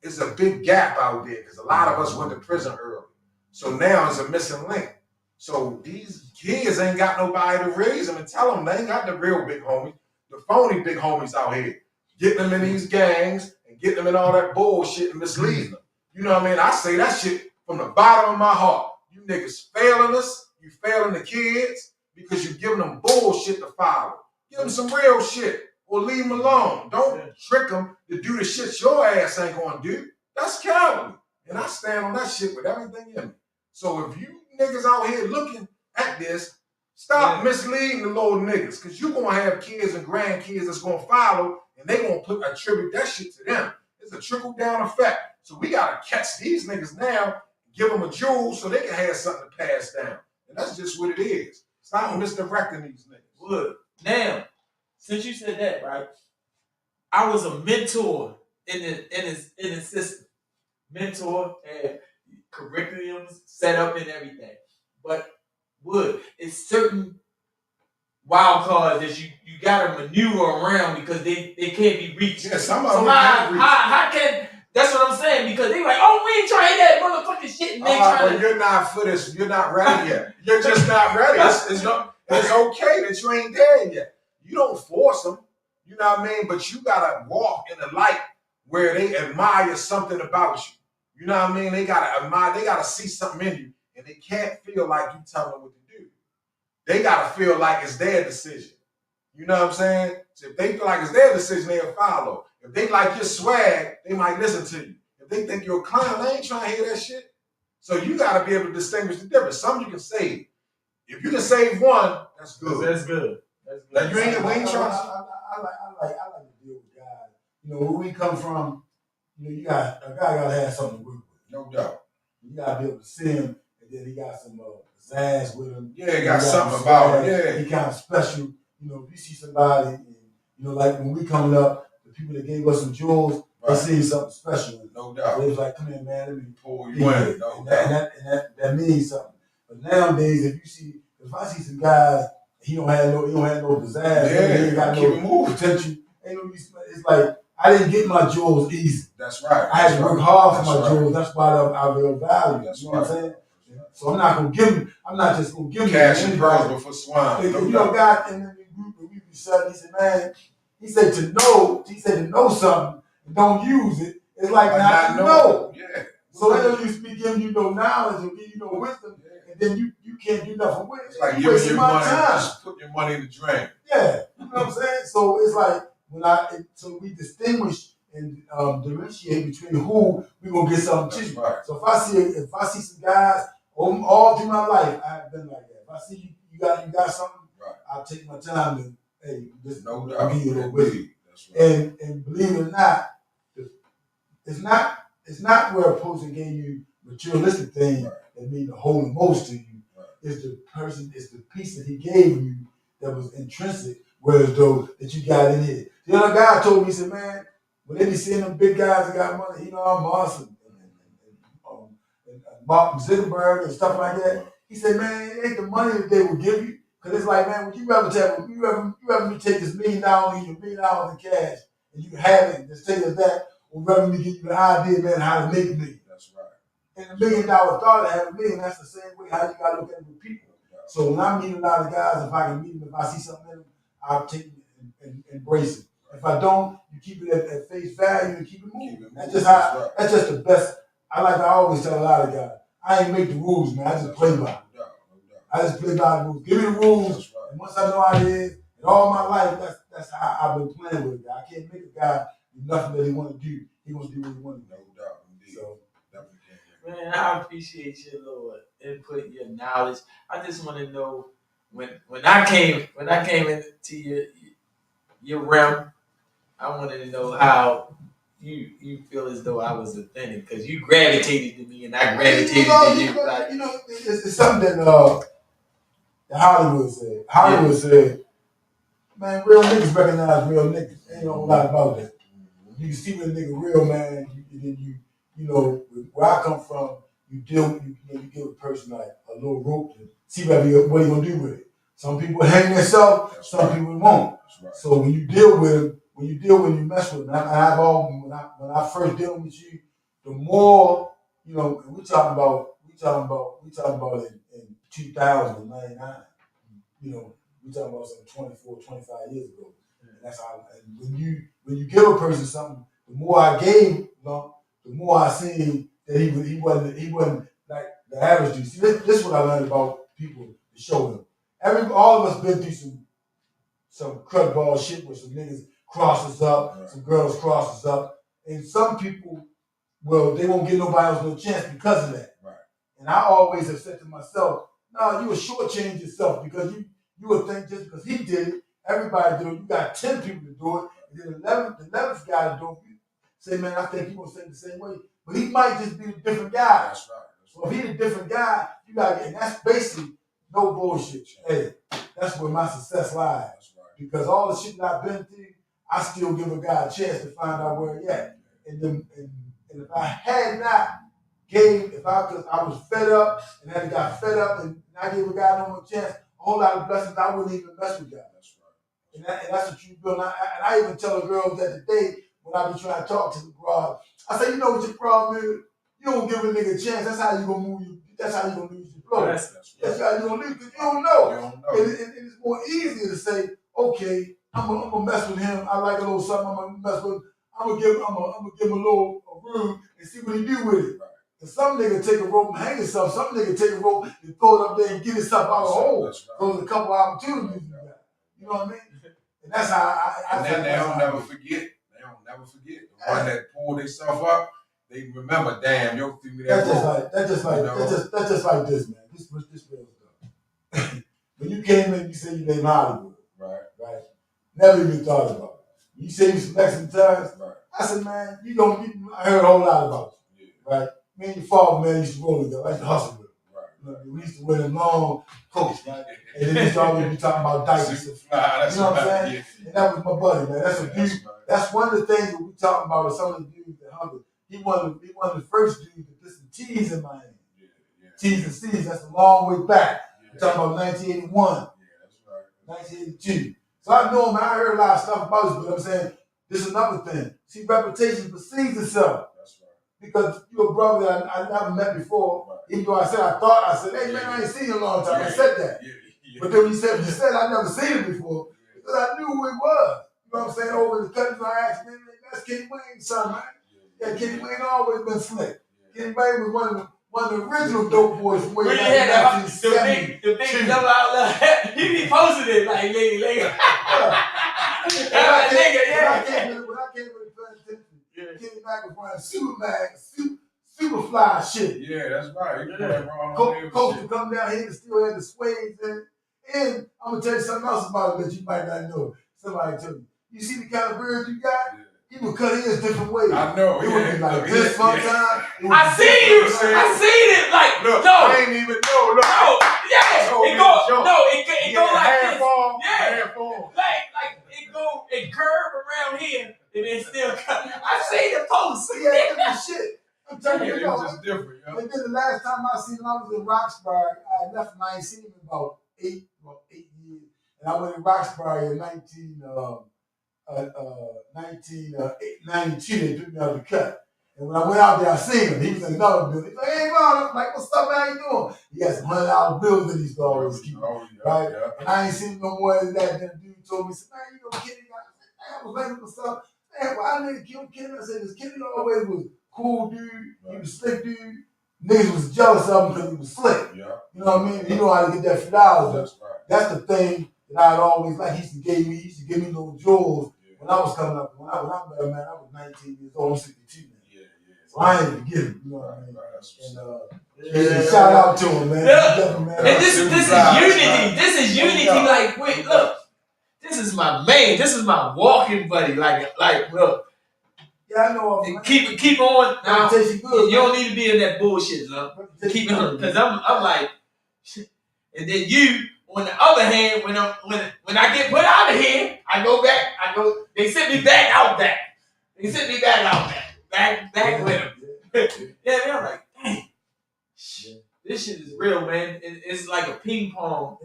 it's a big gap out there because a lot of us went to prison early. So now it's a missing link. So these kids ain't got nobody to raise them and tell them they ain't got the real big homies, the phony big homies out here. Getting them in these gangs and getting them in all that bullshit and misleading them. You know what I mean? I say that shit from the bottom of my heart. You niggas failing us. You failing the kids because you're giving them bullshit to follow. Give them some real shit or leave them alone. Don't trick them to do the shit your ass ain't gonna do. That's cowardly. And I stand on that shit with everything in me. So if you niggas out here looking at this, stop misleading the little niggas, because you're going to have kids and grandkids that's going to follow, and they going to attribute that shit to them. It's a trickle-down effect. So we got to catch these niggas now, give them a jewel so they can have something to pass down. And that's just what it is. Stop misdirecting these niggas. Good. Now, since you said that, right, I was a mentor in the system. Mentor and curriculums set up and everything. But it's certain wild cards that you gotta maneuver around because they can't be reached. Yeah, some of them can't reach. How can that's what I'm saying? Because they like, oh, we ain't trying that motherfucking shit. And they but you're not for this. You're not ready yet. You're just not ready. It's okay that you ain't there yet. You don't force them. You know what I mean? But you gotta walk in the light where they admire something about you. You know what I mean? They gotta admire, they gotta see something in you, and they can't feel like you tell them what to do. They gotta feel like it's their decision. You know what I'm saying? So if they feel like it's their decision, they'll follow. If they like your swag, they might listen to you. If they think you're a clown, they ain't trying to hear that shit. So you gotta be able to distinguish the difference. Some you can save. If you can save one, that's good. That's good. That's good. Like you ain't trying. I like to deal with guys. You know, where we come from, you know, a guy gotta have something to work with. No doubt. You gotta be able to see him, and then he got some pizzazz with him. Yeah, he got something about him. Yeah. He kind of special. You know, if you see somebody, and, you know, like when we coming up, the people that gave us some jewels, they see something special. No doubt. So they was like, come here, man, let me pull you in. No doubt. And that means something. But nowadays, if I see some guys, he don't have no pizzazz. Yeah, he ain't got no potential. Ain't no use. It's like I didn't get my jewels easy. That's right. I had to work hard for my jewels. That's why I real value. That's you know what I'm saying? So I'm not gonna give him. I'm not just gonna give him cash and pearls before swine. You know, God, and then we be studying. He said, man, he said to know something and don't use it. It's like not to know. Yeah. So they don't used to be giving you no knowledge or giving you no wisdom, and then you can't do nothing with it. It's like giving you money, just put your money in the drain. Yeah, you know what I'm saying? So it's like so we distinguish and differentiate between who we gonna get something cheap. Right. So if I see some guys all through my life, I've been like that. If I see you got something, right, I'll take my time and just no I'll give you a little wisdom. That's right. And believe it or not, it's not where a person gave you materialistic things that mean the whole most to you. Right. it's the person, it's the piece that he gave you that was intrinsic, whereas though that you got in here. The other guy told me, he said, man, when they be seeing them big guys that got money, you know, I'm awesome. And Mark Zuckerberg and stuff like that. He said, man, it ain't the money that they will give you. Because it's like, man, would you rather me take this $1 million and give you $1 million in cash and you have it, just take it as that, or rather me give you the idea, man, how to make $1 million. That's right. And $1 million thought to have $1 million, that's the same way how you got to look at it with people. So when I meet a lot of guys, if I can meet them, if I see something in them, I'll take it and embrace it. If I don't, you keep it at face value and keep it moving. That's just the best. I always tell a lot of guys, I ain't make the rules, man. I just play by them. I just play by the rules. Give me the rules, and once I know how it is, and all my life, that's how I've been playing with a guy. I can't make a guy do nothing that he want to do. He wants to do what he want to do. No doubt, indeed. So, man, I appreciate your little input, your knowledge. I just want to know when I came into your realm, I wanted to know how you feel as though I was authentic, because you gravitated to me and I gravitated to you. It's something that Hollywood said. Hollywood said, man, real niggas recognize real niggas. Ain't no lot about that. You can see when a nigga real, man. You know, where I come from, you give a person like a little rope to see what he gonna do with it. Some people hang themselves, some people won't. Right. So when you deal with him, you mess with him. When I first deal with you, the more, you know, we talking about in 2099. You know, we talking about some 24, 25 years ago. And that's how. And when you give a person something, the more I gave, the more I seen that he wasn't like the average dude. See, this is what I learned about people to show them. All of us been through some crudball shit where some niggas cross us up, right. Some girls cross us up, and some people, well, they won't give nobody else no chance because of that. Right. And I always have said to myself, no, you will shortchange yourself, because you would think just because he did it, everybody do it. You got 10 people to do it, and then the 11th guy to do it. Say, man, I think he won't say the same way, but he might just be a different guy. That's right. So if he's a different guy, you gotta get, and that's basically no bullshit. Hey, that's where my success lies. Because all the shit that I've been through, I still give a guy a chance to find out where he at. And if I had not because I was fed up, and then I got fed up, and I gave a guy no more chance, a whole lot of blessings, I wouldn't even mess with guys. That's right. And that's what you do. And I even tell the girls that today, when I be trying to talk to the broad, I say, you know what your problem is? You don't give a nigga a chance. That's how you gonna move. That's how you gonna lose your flow. That's how you gonna lose, because you don't know. And it's more easier to say, okay, I'm gonna mess with him. I like a little something. I'm gonna mess with him. I'm gonna give him a room and see what he do with it. Right. And some nigga take a rope and hang himself. Some nigga take a rope and throw it up there and get himself out of the hole. Right. So there's a couple of opportunities you got. You know what I mean? And that's how I and they don't never forget. They don't never forget. The one that pulled themselves up, they remember, damn, yo threw me that rope. That's just like this, man. This real stuff. When you came in, you said you named Hollywood. Right. Never even thought about it. You say you select some times. Right. I said, man, I heard a whole lot about you. Yeah. Right? Me and your father, man, used to roll together. I used to hustle with him. Right. You know, we used to wear them long coats, right? And then we used to always be talking about diapers. You know what I'm saying? Yeah. And that was my buddy, man. That's a dude. Right. That's one of the things that we talking about is some of the dudes that hungry. He one of the first dudes that put some T's in my hand. Yeah. T's and C's. That's a long way back. Yeah. We're talking about 1981. Yeah, that's right. 1982. So I know him, man. I heard a lot of stuff about this, but I'm saying this is another thing. See, reputation precedes itself. That's right. Because you're a brother that I never met before. Right. Even though I said, hey, man, I ain't seen you in a long time. I said that. Yeah. But then when you said I never seen him before, because I knew who he was. You know what I'm saying? Over in the country, I asked, man, that's Kenny Wayne's son, man. Yeah, Kenny Wayne always been slick. Kenny Wayne was one of the original dope boys from way back in 1970. The big double outlet. He be posting it like lady. When I came to the presentation, Kenny Mac was wearing super fly shit. Yeah, that's right. Coach to come down here and still had the suede in. And I'm gonna tell you something else about it that you might not know. Somebody tell you. You see the kind of beard you got? Yeah. He would cut his different ways. I know. It would be like this sometimes. I seen it. Like, look, no. I ain't even know. Look. No. Yeah. last time I seen him, I was in Roxbury. I had left and I ain't seen him in about 8 years. And I went in Roxbury in 1992. They took me out of the cut. And when I went out there, I seen him. He was in another building. He's like, hey, Ron. I'm like, what's up, man? How you doing? He had some $100 bills that he used to always keep. Right? Yeah. And I ain't seen him no more than that. Then the dude told me, he said, man, you know, Kenny. I was like, what's up? Man, why I nigga kill Kenny? I said, this Kenny always was cool dude. Right. He was slick dude. Niggas was jealous of him because he was slick. Yeah. You know what I mean? He know how to get that $50. That's right. That's the thing that I'd always like. He used to give me little jewels when I was coming up. When I met him, man, I was 19 years old. I'm 62 now. So I ain't forget him, you know what I mean? And shout out to him, man. Man. And this is unity. This is unity. Like, wait, look. This is my man. This is my walking buddy. Like, look. Yeah, I know. Keep on. Now, you don't need to be in that bullshit, huh? Keep it on, because I'm like, and then you, on the other hand, when I get put out of here, I go back. They send me back out back. Back with him. Yeah, man, I'm like, dang. This shit is real, man. It's like a ping pong,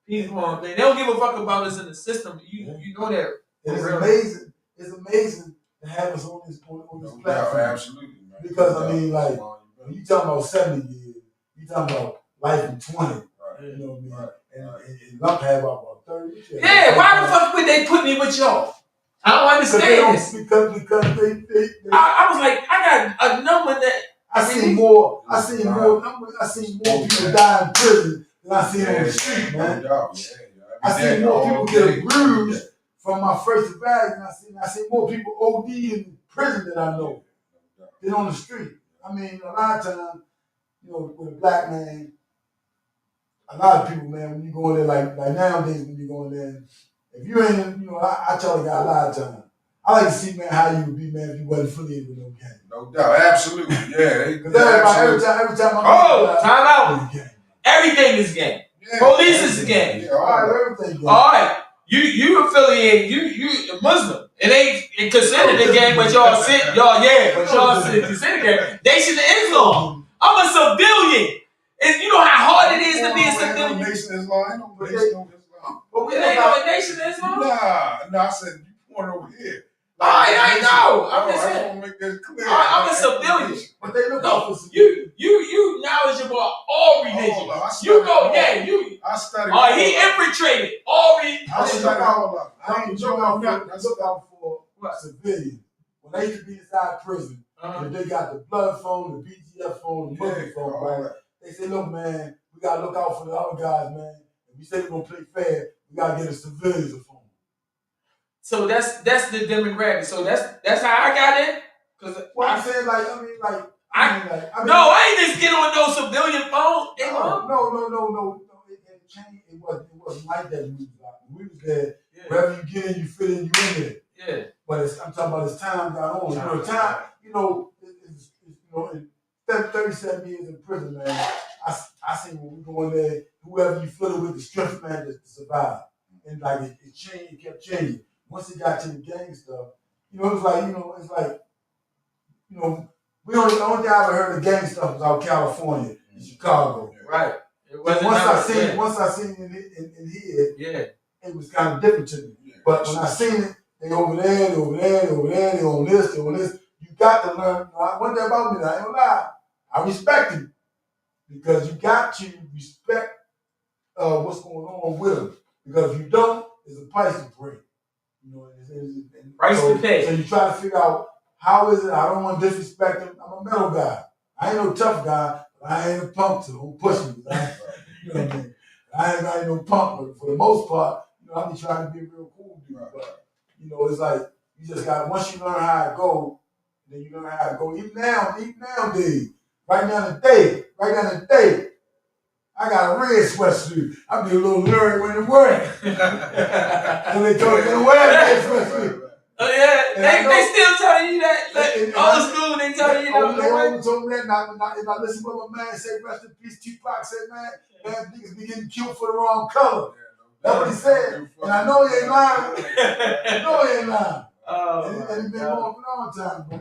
man. They don't give a fuck about us in the system. You know that. It's amazing. It's amazing to have us on this platform. Absolutely, man. Because I mean, like, when you talking about 70 years, you talking about life in 20. Right. You know what I mean? Right. And Lump had about 30. Yeah, why the fuck would they put me with y'all? I don't understand this. Because they I was like, I got a number that I seen more people die in prison than I seen on the street, man. I seen more people get a bruise from my first bag than I seen more people OD in prison than I know than on the street. I mean, a lot of times, you know, with a black man, a lot of people, man, when you go in there, like nowadays when you go in there, if you ain't, you know, I tell the guy a lot of times, I like to see, man, how you would be, man, if you wasn't affiliated with no gang. No doubt, absolutely, yeah. Because every time time out. Everything is gang. Yeah, police is gang. Yeah, all right, everything gang. All right, you affiliated, you a Muslim. It ain't considered a gang, but y'all considered gang. Nation of Islam. I'm a civilian. And you know how hard it is to be a civilian. Nation of Islam, ain't no Nation of Islam. But we ain't no Nation of Islam. Nah, I said you point over here. I know. I'm just saying. I want to make that clear. I'm a civilian. But they look out for you knowledgeable of all religions. You go, I studied. He infiltrated all religions. I studied all of them. I ain't look out for civilians. When they used to be inside prison, they got the blood phone, the BGF phone, the Muslim phone, right? They say, look, man, we gotta look out for the other guys, man. If we say we're gonna play fair, we gotta get the civilians a phone. So that's the demographic. So that's how I got in. Cause I'm saying, I ain't just get on no civilian phone. No. It changed. It wasn't like that when we was there. Yeah. Wherever you get in, you fit in, you in there. Yeah. But I'm talking about as time got on. In 37 years in prison, man. I seen when we go in there, whoever you fill it with, the strength, man, to survive. And like it changed, it kept changing. Once it got to the gang stuff, it was like, the only thing I ever heard of gang stuff was out California, in Chicago. Right. Once I seen it in here, it was kind of different to me. Yeah. But when I seen it, they over there, they on this, you got to learn. One thing about me, I ain't gonna lie, I respect it. Because you got to respect what's going on with them. Because if you don't, there's a price to pay. Price to pay. So you try to figure out how is it. I don't want to disrespect them. I'm a metal guy. I ain't no tough guy, but I ain't a punk, so don't push me. You know what I mean? I ain't no punk, but for the most part, I'm just trying to be a real cool dude. But it's like you just got once you learn how to go, then you learn how to go. Even nowadays, right now today, I got a red sweatsuit. I be a little leery when it wear it. And they told me to wear a red sweatsuit. Oh yeah, they still telling you that. Old school, they telling you that. They always told me that. If I listen to what my man said, rest in peace, Tupac said, man, niggas be getting killed for the wrong color. That's what he said. And I know he ain't lying. And he's been on for a long time, but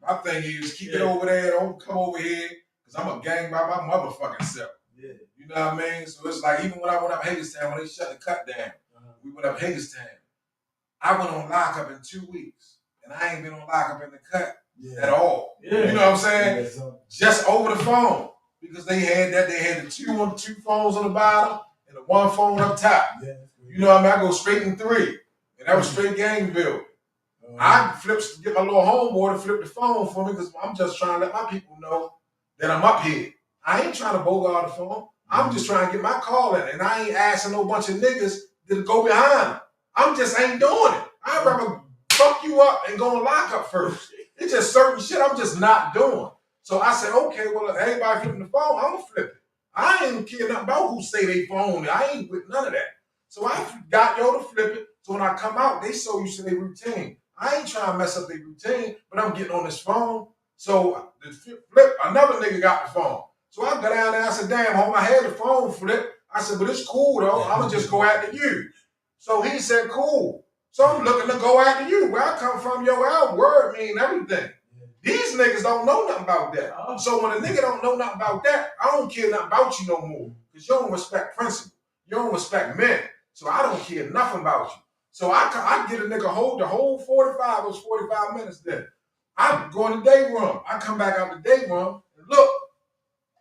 My thing is keep it over there. Don't come over here. Because I'm a gang by my motherfucking self. Yeah. You know what I mean? So it's like, even when I went up Hagerstown, when they shut the cut down, we went up Hagerstown. I went on lockup in 2 weeks. And I ain't been on lockup in the cut at all. Yeah. You know what I'm saying? Yeah, so, Just over the phone. Because they had the two phones on the bottom and the one phone up top. yeah, You know what I mean? I go straight in 3. And that was straight gang build. I get my little homeboy to flip the phone for me because I'm just trying to let my people know that I'm up here. I ain't trying to bogart the phone. I'm just trying to get my call in. And I ain't asking no bunch of niggas to go behind them. I'm just ain't doing it. I'd rather fuck you up and go and lock up first. It's just certain shit I'm just not doing. So I said, okay, well, if everybody flipping the phone, I'm going to flip it. I ain't care nothing about who say they phone. I ain't with none of that. So I got yo to flip it. So when I come out, they so used to their routine. I ain't trying to mess up their routine, but I'm getting on this phone. So the flip, another nigga got the phone. So I got down there, I said, damn, home, I had the phone flip. I said, but it's cool though. I'm gonna just go after you. So he said, cool. So I'm looking to go after you. Where I come from, yo, our word mean everything. These niggas don't know nothing about that. So when a nigga don't know nothing about that, I don't care nothing about you no more. Because you don't respect principle. You don't respect men. So I don't care nothing about you. So I get a nigga hold the whole 45, it was 45 minutes then. I go in the day room. I come back out the day room and look,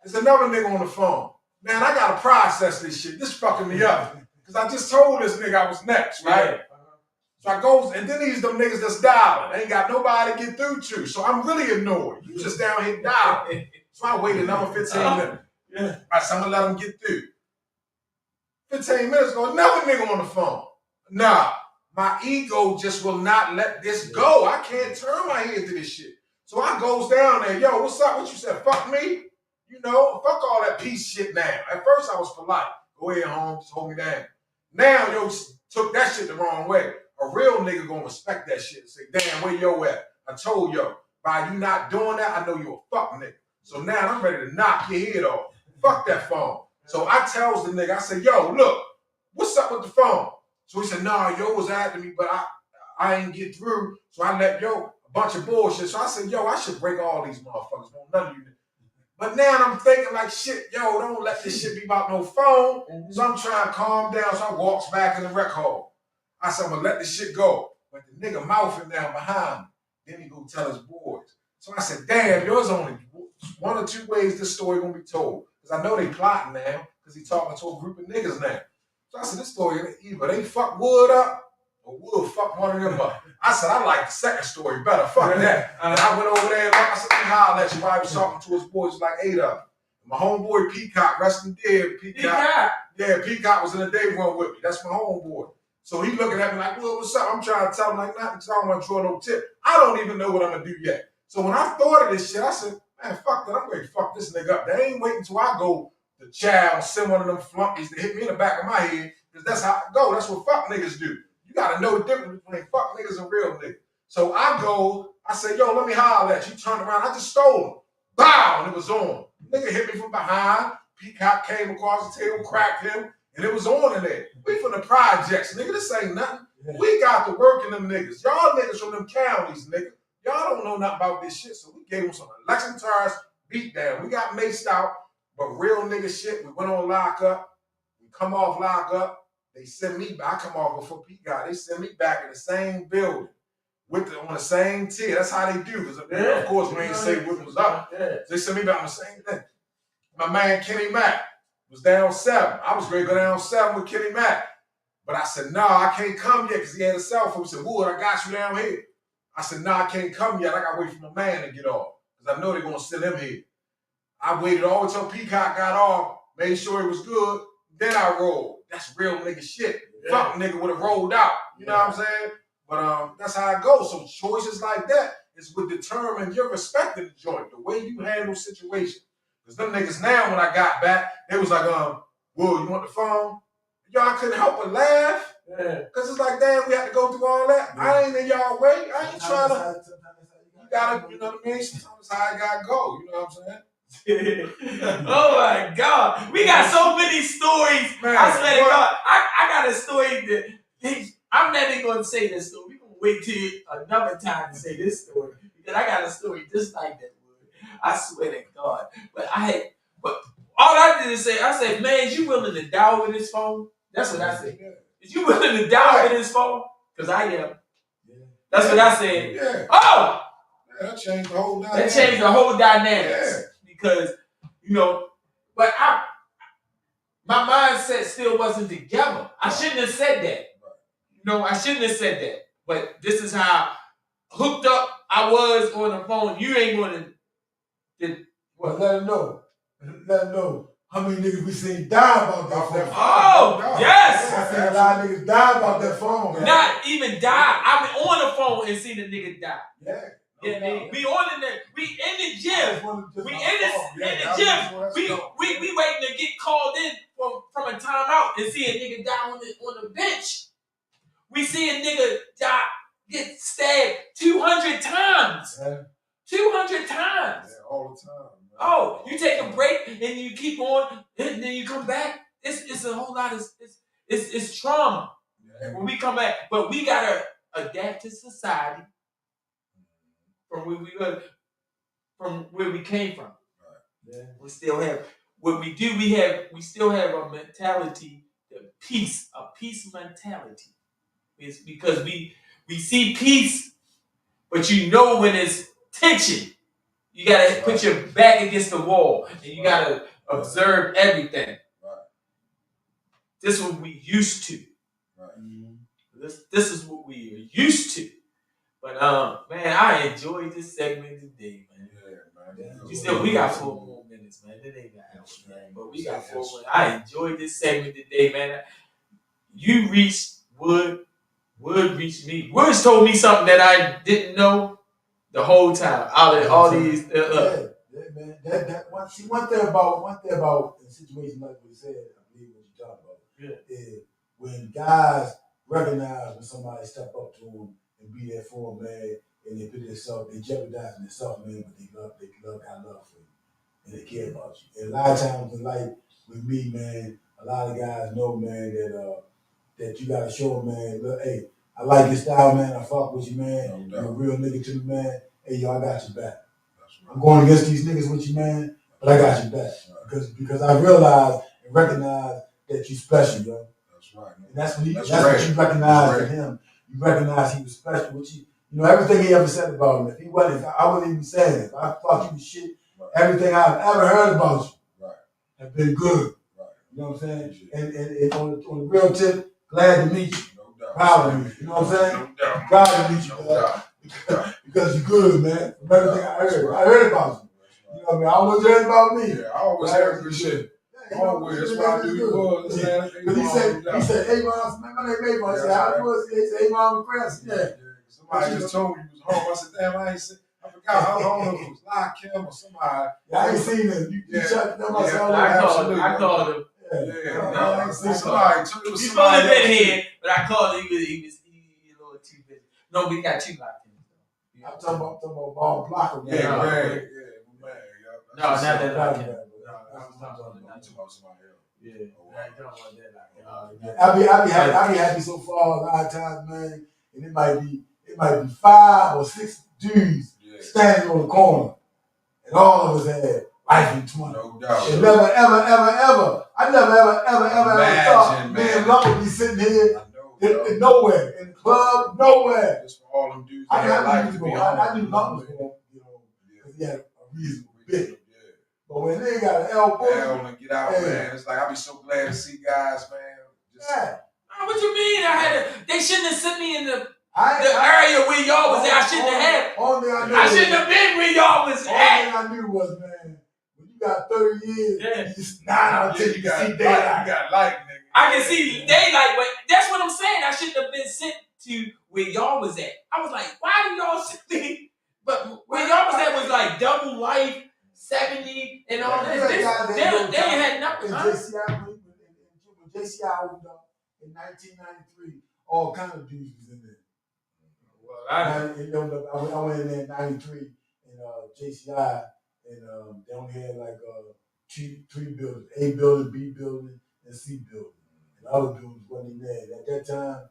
there's another nigga on the phone. Man, I gotta process this shit. This fucking me up. Because I just told this nigga I was next, right? Yeah. So I goes, and then these them niggas that's dialing. They ain't got nobody to get through to. So I'm really annoyed. You just down here dialing. So I waited another 15 minutes. Yeah. I said, I'm gonna let them get through. 15 minutes ago, another nigga on the phone. Nah, my ego just will not let this go. I can't turn my head to this shit. So I goes down there, yo, what's up? What you said? Fuck me? You know, fuck all that peace shit now. At first I was polite. Go ahead, home, just hold me down. Now, yo, took that shit the wrong way. A real nigga gonna respect that shit and say, damn, where yo at? I told yo, by you not doing that, I know you a fuck nigga. So now I'm ready to knock your head off. Fuck that phone. So I tells the nigga, I said, yo, look, what's up with the phone? So he said, nah, yo was after me, but I ain't get through. So I let yo a bunch of bullshit. So I said, yo, I should break all these motherfuckers. No, none of you. But now I'm thinking like, shit, yo, don't let this shit be about no phone. So I'm trying to calm down. So I walks back in the rec hall. I said, I'm gonna let this shit go. But the nigga mouthing down behind me. Then he go tell his boys. So I said, damn, there's only 1 or 2 ways this story gonna be told. Because I know they plotting now, because he talking to a group of niggas now. So I said, this story, either they fuck Wood up, or Wood fuck one of them up. I said, I like the second story better. Fuck that. And I went over there and I said, holla at you. I was talking to his boys, like 8 of them. My homeboy Peacock, resting dead. Peacock. Yeah, Peacock was in the day room with me. That's my homeboy. So he looking at me like, well, what's up? I'm trying to tell him like, not because I don't want to draw no tip. I don't even know what I'm going to do yet. So when I thought of this shit, I said, man, fuck that. I'm going to fuck this nigga up. They ain't waiting until I go to chow, send one of them flunkies to hit me in the back of my head, because that's how I go. That's what fuck niggas do. You got to know the difference between fuck niggas and real niggas. So I go, I say, yo, let me holler at you. Turned around, I just stole him. Bow, and it was on. Nigga hit me from behind. Peacock came across the table, cracked him, and it was on in there. We from the projects, nigga. This ain't nothing. Yeah. We got to work in them niggas. Y'all niggas from them counties, nigga. Y'all don't know nothing about this shit. So we gave them some election tires beat down. We got maced out, but real nigga shit. We went on lockup. We come off lockup. They send me back. I come off before Peacock. They send me back in the same building on the same tier. That's how they do. Because of course we ain't say what was up. Yeah. They sent me back on the same thing. My man Kenny Mack was down 7. I was ready to go down 7 with Kenny Mack. But I said, nah, I can't come yet because he had a cell phone. He said, Wood, I got you down here. I said, nah, I can't come yet. I got to wait for my man to get off because I know they're going to send him here. I waited all until Peacock got off, made sure it was good. Then I rolled. That's real nigga shit. Yeah. Fuck nigga would have rolled out. You know what I'm saying? But that's how it goes. So choices like that is what determine your respect in the joint, the way you handle situations. Because them niggas now, when I got back, they was like, Wood, you want the phone? Y'all couldn't help but laugh. Yeah. Cause it's like, damn, we had to go through all that. Yeah. I ain't in y'all way. I ain't trying to. You gotta, you know what I mean? Sometimes how I gotta go. You know what I'm saying? Oh my God. We got so many stories. Man, I swear to God. I got a story that I'm never gonna say this story. We're gonna wait till another time to say this story. Because I got a story just like that. I swear to God. But all I did is say, I said, man, is you willing to die with this phone? That's what I said. Is you willing to die with this phone? Because I am. That's what I said. Yeah. Oh! Yeah, that changed the whole dynamic. That changed the whole dynamics. Yeah. Because, but my mindset still wasn't together. I shouldn't have said that. I shouldn't have said that. But this is how hooked up I was on the phone. You ain't going to... Well, let him know. Let him know how many niggas we seen die about that phone. Oh, yes! I seen a lot of niggas die about that phone. Man. Not even die. I been on the phone and seen a nigga die. Yeah. We on the we in the gym. We in the gym. We waiting to get called in from a timeout and see a nigga die on the bench. We see a nigga die, get stabbed 200 times. Yeah. 200 times. Yeah, all the time. Man. Oh, you take a break and you keep on, and then you come back. It's a whole lot of it's trauma when we come back. But we gotta adapt to society from where we came from. Right. Yeah. We still have what we do. We still have a mentality, a peace mentality. It's because we see peace, but when it's tension. You gotta put your back against the wall and you gotta observe everything. Right. This is what we used to. Right. This is what we are used to. But man, I enjoyed this segment today, man. Yeah, man. You still, we got 4 more minutes, man. It ain't got hours, man. But we got 4 more. I enjoyed this segment today, man. You reached Wood reached me. Woods told me something that I didn't know. The whole time, all these, man. One thing about a situation like what you said, I believe what you talking about, is when guys recognize when somebody step up to them and be there for them, man, and they jeopardize themselves, man, but they got love for you and they care about you. And a lot of times in life with me, man, a lot of guys know, man, that you gotta show them, man, look, hey, I like your style, man. I fuck with you, man. You're a real nigga to me, man. Hey, yo, I got your back. I'm going against these niggas with you, man, but I got your back. Because I realize and recognize that you special, yo. That's right. Man. And that's what you recognize in him. You recognize he was special with you. Everything he ever said about him. If he wasn't, I wouldn't even say it. If I thought you was shit, everything I've ever heard about you have been good. Right. You know what I'm saying? And on the real tip, glad to meet you. Proud of you. You know what I'm saying? Proud to meet you, man. Because you're good, man. From everything I heard about you. You know what I mean? I don't know what you heard about me. Yeah, I always heard good shit. Always. That's why I knew you was. Because he said, hey, mom, my name Avon. He said, how you was? He said, hey, mom, Chris. Yeah. Somebody just told me you was home. I said, damn, I forgot. I don't know if it was Live Kim or somebody. Yeah, I ain't seen him. You shut them up. I called him. Yeah, somebody. He's supposed to been here, but I called him. He was a little too busy. No, we got 2 locked in. I'm talking about ball blocker. Man. Yeah, man. No, not that locked in. I'm talking about somebody else. Yeah, I don't want that. I be happy so far a lot of times, man. And it might be 5 or 6 dudes standing on the corner, and all of us had life in 20. No doubt. And never, ever, I never, ever thought me and Lump would be sitting here in nowhere, in the club, nowhere. Just for all them dudes. I knew Lump was going, because he had a reasonable bit. But when they got an elbow and get out, man. It's like I be so glad to see guys, man. What you mean? They shouldn't have sent me in the area where y'all was at. I shouldn't have had. I shouldn't have been where y'all was at. All thing I knew was, man, when you got 30 years, you just 9 out there, you can see daylight. You got light, nigga. I can see daylight, but that's what I'm saying. I shouldn't have been sent to where y'all was at. I was like, why do y'all send me? But where y'all was at was like double life, 70, and all this. They had nothing. When JCI opened up in 1993, all kind of dudes was in there. Well, I went in there in 93 in JCI, and they only had like 3 buildings: A building, B building, and C building. And the other buildings wasn't in there. And at that time,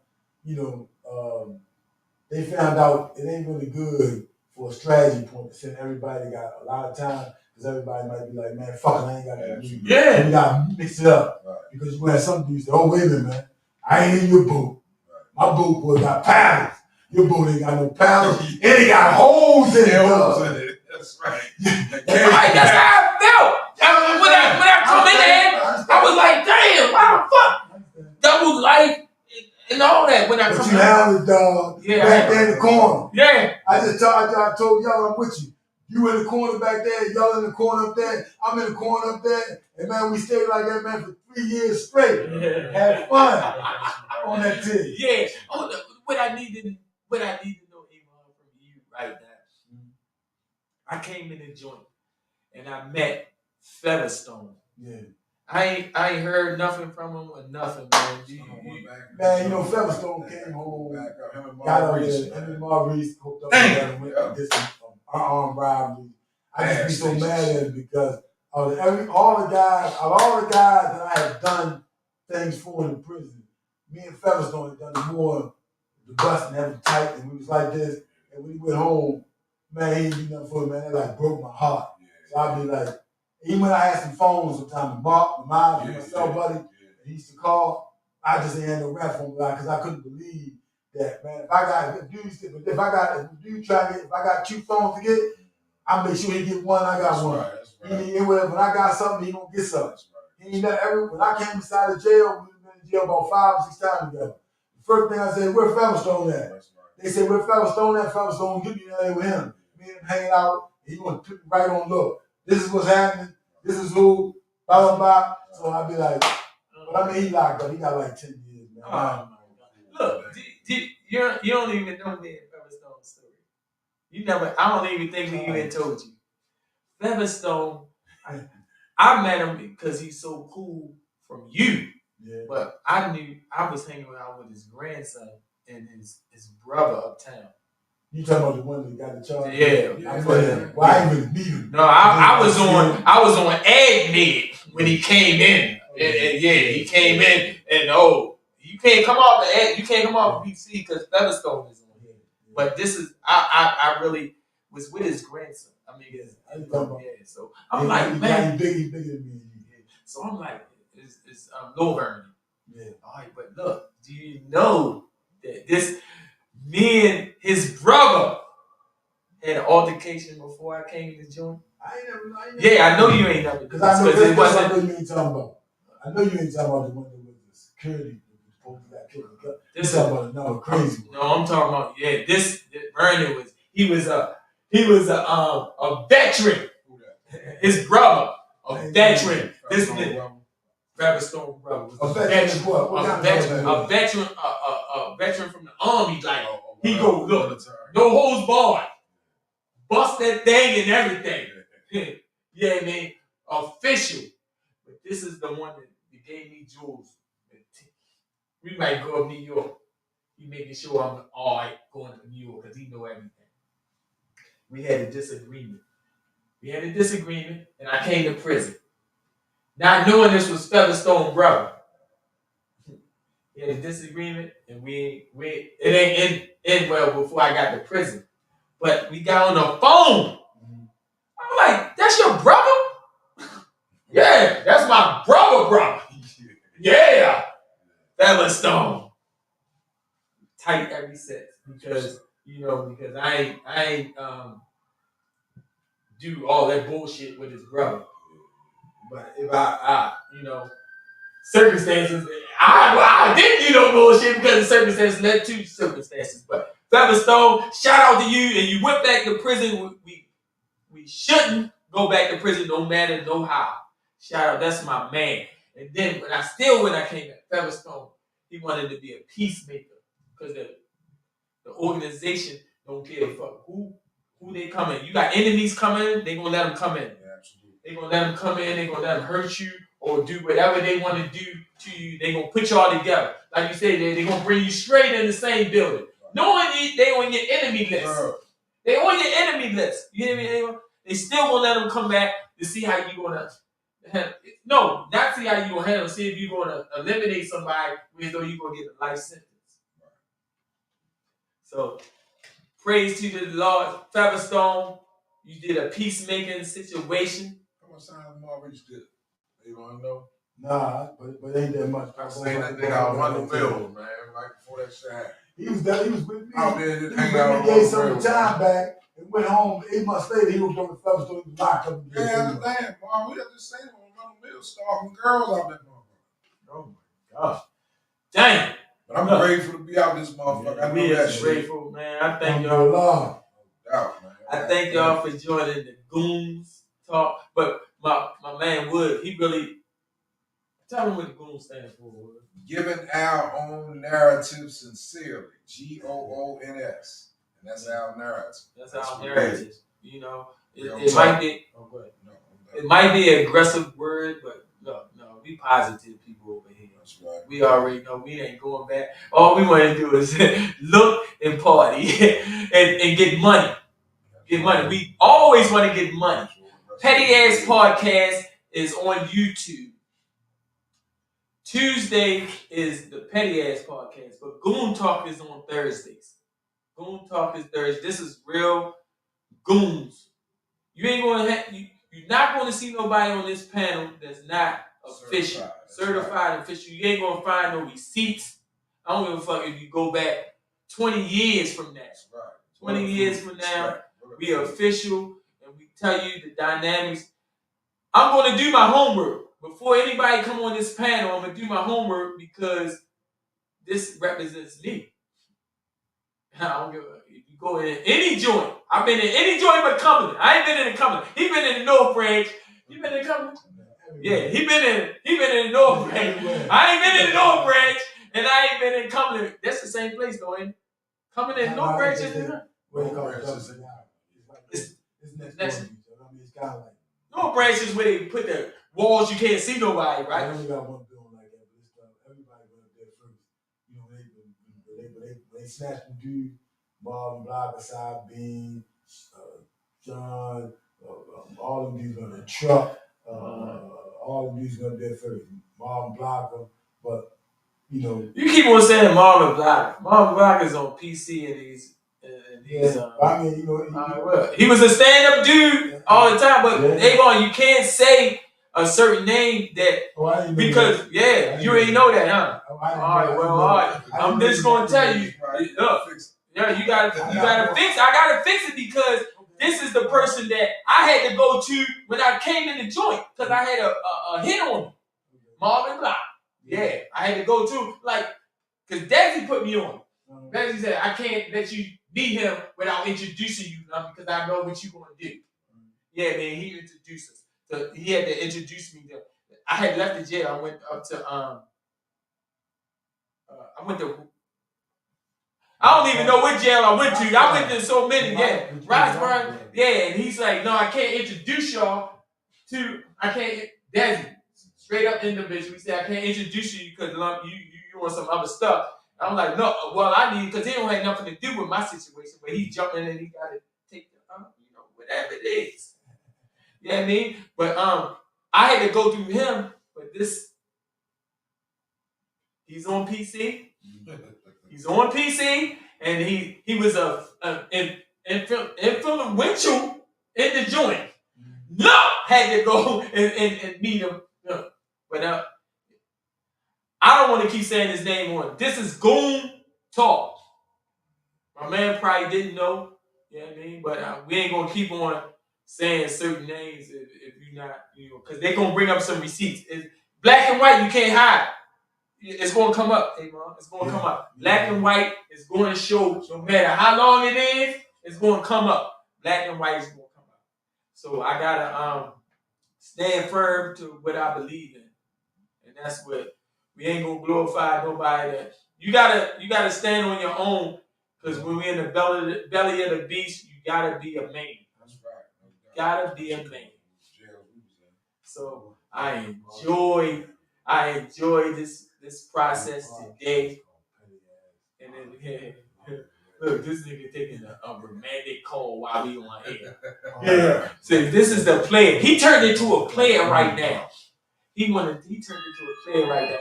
they found out it ain't really good for a strategy point to send everybody that got a lot of time, because everybody might be like, man, fuck it, I ain't got that music. Yeah. So we gotta mix it up. Right. Because you have some dudes say, oh, wait a minute, man, I ain't in your boat. My boat boy got paddles. Your boat ain't got no paddles. And it got holes in it. That's right. That's how I felt. When I come in there, I was like, damn, why the fuck? Double life and all that. When I come in. But you have the dog back there in the corner. Yeah. I told y'all I'm with you. You in the corner back there, y'all in the corner up there, I'm in the corner up there. And man, we stayed like that, man, for 3 years straight. Yeah. Had fun on that team. Yeah. What I need to know, Iman, from you right now. I came in the joint and I met Featherstone. Yeah. I ain't heard nothing from him or nothing, man. Man, you know, Featherstone came home, got up there, him and Maurice hooked up together and went and did some unarmed robbery. I just be so mad at it because all the guys that I had done things for in the prison, me and Featherstone had done more the busting, having tight, and we was like this. And when he went home, man, he didn't do nothing for me, man. That like broke my heart. So I'd be like, even when I had some phones sometimes, Mark, mine, myself, buddy, he used to call, I just ain't had no rap phone because I couldn't believe that, man. If I got 2 phones to get, I make sure he get one, I got one. Right. When I got something, he gonna get something. He ain't when I came inside the jail, we been in jail about 5 or 6 times together. The first thing I said, where Featherstone at? Right. They said, where Featherstone at? Featherstone, get me there with him. Me and him hanging out, he gonna put me right on look. This is what's happening. This is who, blah, blah, blah. So I'd be like, but I mean, he locked up. He got like 10 years, man. Oh, my God. Look, you don't even know me and Featherstone's story. I don't even think he even told you. Featherstone, I met him because he's so cool from you. Yeah. But I knew I was hanging out with his grandson and his brother uptown. You talking about the one that got the charge? Yeah. I ain't really meet him. No, I was on AdMed when he came in. And he came in and you can't come off the ad, you can't come off PC because Featherstone is on here. But this is I really was with his grandson. I mean, so I'm like, man, bigger than me. So I'm like, it's Lil Vernon. Yeah. All right, but look, do you know that me and his brother had an altercation before I came to the joint? I ain't never. Yeah, I know you ain't never. Because I know you ain't talking about. I know you ain't talking about the one that was the security that got killed. This talking about another crazy one. No, I'm talking about this Vernon he was a veteran. His brother, a veteran. This nigga. Featherstone brother. A veteran from the army. Like he go look, no holds barred, bust that thing and everything. Yeah, man, official. But this is the one that gave me jewels. We might go up New York. He making sure I'm all right going to New York because he know everything. We had a disagreement. And I came to prison. Not knowing this was Featherstone brother. We had a disagreement, and it ain't end well before I got to prison. But we got on the phone. I'm like, that's your brother? Yeah, that's my brother. Yeah. Featherstone. Tight every set. Because I ain't do all that bullshit with his brother. But if circumstances, I didn't do no bullshit because of circumstances led to circumstances. But Featherstone, shout out to you, and you went back to prison. We shouldn't go back to prison no matter no how. Shout out, that's my man. And then when I came back, Featherstone, he wanted to be a peacemaker because the organization don't care fuck who they come in. You got enemies coming, they gonna let them come in. Yeah, absolutely. They gonna let them come in, they gonna let them hurt you or do whatever they want to do to you. They gonna put y'all together. Like you said, they gonna bring you straight in the same building. Knowing they on your enemy list. They on your enemy list. You hear me? They still gonna let them come back to see how you gonna handle. No, not see how you gonna handle. See if you gonna eliminate somebody, where though you gonna get a life sentence. So praise to the Lord. Featherstone, you did a peacemaking situation. How much time has Marvin's did? You want to know? Nah, but ain't that much. I seen that nigga out Wonder Mills, man, right before that shit happened. He was with me. Out there just hanging He out. gave some time back and went home. 8 months later, he was on the Featherstone. He was locked up. Yeah, I understand, Marvin. We have to say on Wonder Mills, starving girls out there, motherfucker. Oh my gosh. Dang. But I'm grateful to be out this motherfucker. Yeah, I know that shit. Grateful, man. I thank y'all. No doubt, man. I thank y'all for joining the Goons Talk. But my man Wood, he really tell him what the Goons stand for. Wood. Giving our own narrative sincerely. GOONS. And that's our narrative. That's our narrative. You know, it might be. Oh, go ahead. No, it might be an aggressive word, but no, we positive people over here. That's right. We already know we ain't going back. All we want to do is look and party and get money. Get money. We always want to get money. Petty Ass Podcast is on YouTube. Tuesday is the Petty Ass Podcast, but Goon Talk is on Thursdays. Goon Talk is Thursday. This is real goons. You ain't gonna have you're not gonna see nobody on this panel that's not official, certified official. You ain't gonna find no receipts. I don't give a fuck if you go back 20 years from now. Right. 20 years from now, we are official and we tell you the dynamics. I'm gonna do my homework. Before anybody come on this panel, I'm gonna do my homework because this represents me. I don't give a fuck. If you go in any joint, I've been in any joint but Cumberland. I ain't been in the Cumberland. He been in the North Branch. You been in Cumberland? Yeah, he been in the North Branch. I ain't been in the North Branch, and I ain't been in Cumberland. That's the same place, though, ain't it? Cumberland and North Branch is in It's next. It's kind of like North Branch is where they put the walls you can't see nobody, right? I only got one building like that, but it's everybody went up there first. You know, they snatched the dude, Marvin Blocker, Side Bean, John, all of them dudes on the truck, all of them dudes went up there first. Marvin Blocker, but you know. You keep on saying Marvin Blocker. Marvin Blocker's on PC and he's I mean, you know, he was a stand-up dude all the time, but Avon, you can't say a certain name that because you ain't know that, huh? All right. I'm just gonna tell you, look, you gotta fix. I gotta fix it because this is the person that I had to go to when I came in the joint because I had a hit on him, Marvin Block. Yeah, I had to go to because Desi put me on. Desi said I can't let you meet him without introducing you because I know what you're gonna do. Yeah, man, he introduced us. So he had to introduce me. I had left the jail. I went up to I don't even know what jail I went to. I went to so many. Yeah, Roxburgh. Yeah, and he's like, no, I can't introduce y'all to. I can't. Desi, straight up individual. He said I can't introduce you because you want some other stuff. I'm like, no, well, I need because it don't have nothing to do with my situation. But he's jumping and he got to take the, whatever it is. You know what I mean? But I had to go through him. But he's on PC. He's on PC, and he was influential in the joint. No, had to go and meet him. No. But I don't want to keep saying his name on. This is Goon Talk. My man probably didn't know. You know what I mean? But we ain't gonna keep on saying certain names if you're not, because they're gonna bring up some receipts. It's black and white, you can't hide. It's gonna come up, hey man. It's gonna come up. Black and white is going to show no matter how long it is, it's gonna come up. Black and white is gonna come up. So I gotta stand firm to what I believe in. And that's what we ain't gonna glorify nobody that you gotta stand on your own, because when we're in the belly of the beast, you gotta be a man. That's right. Gotta be a man. So I enjoy this process today. And then look, this nigga taking a romantic call while we on air. Yeah. So this is the player. He turned into a player right now. He turned into a player right now.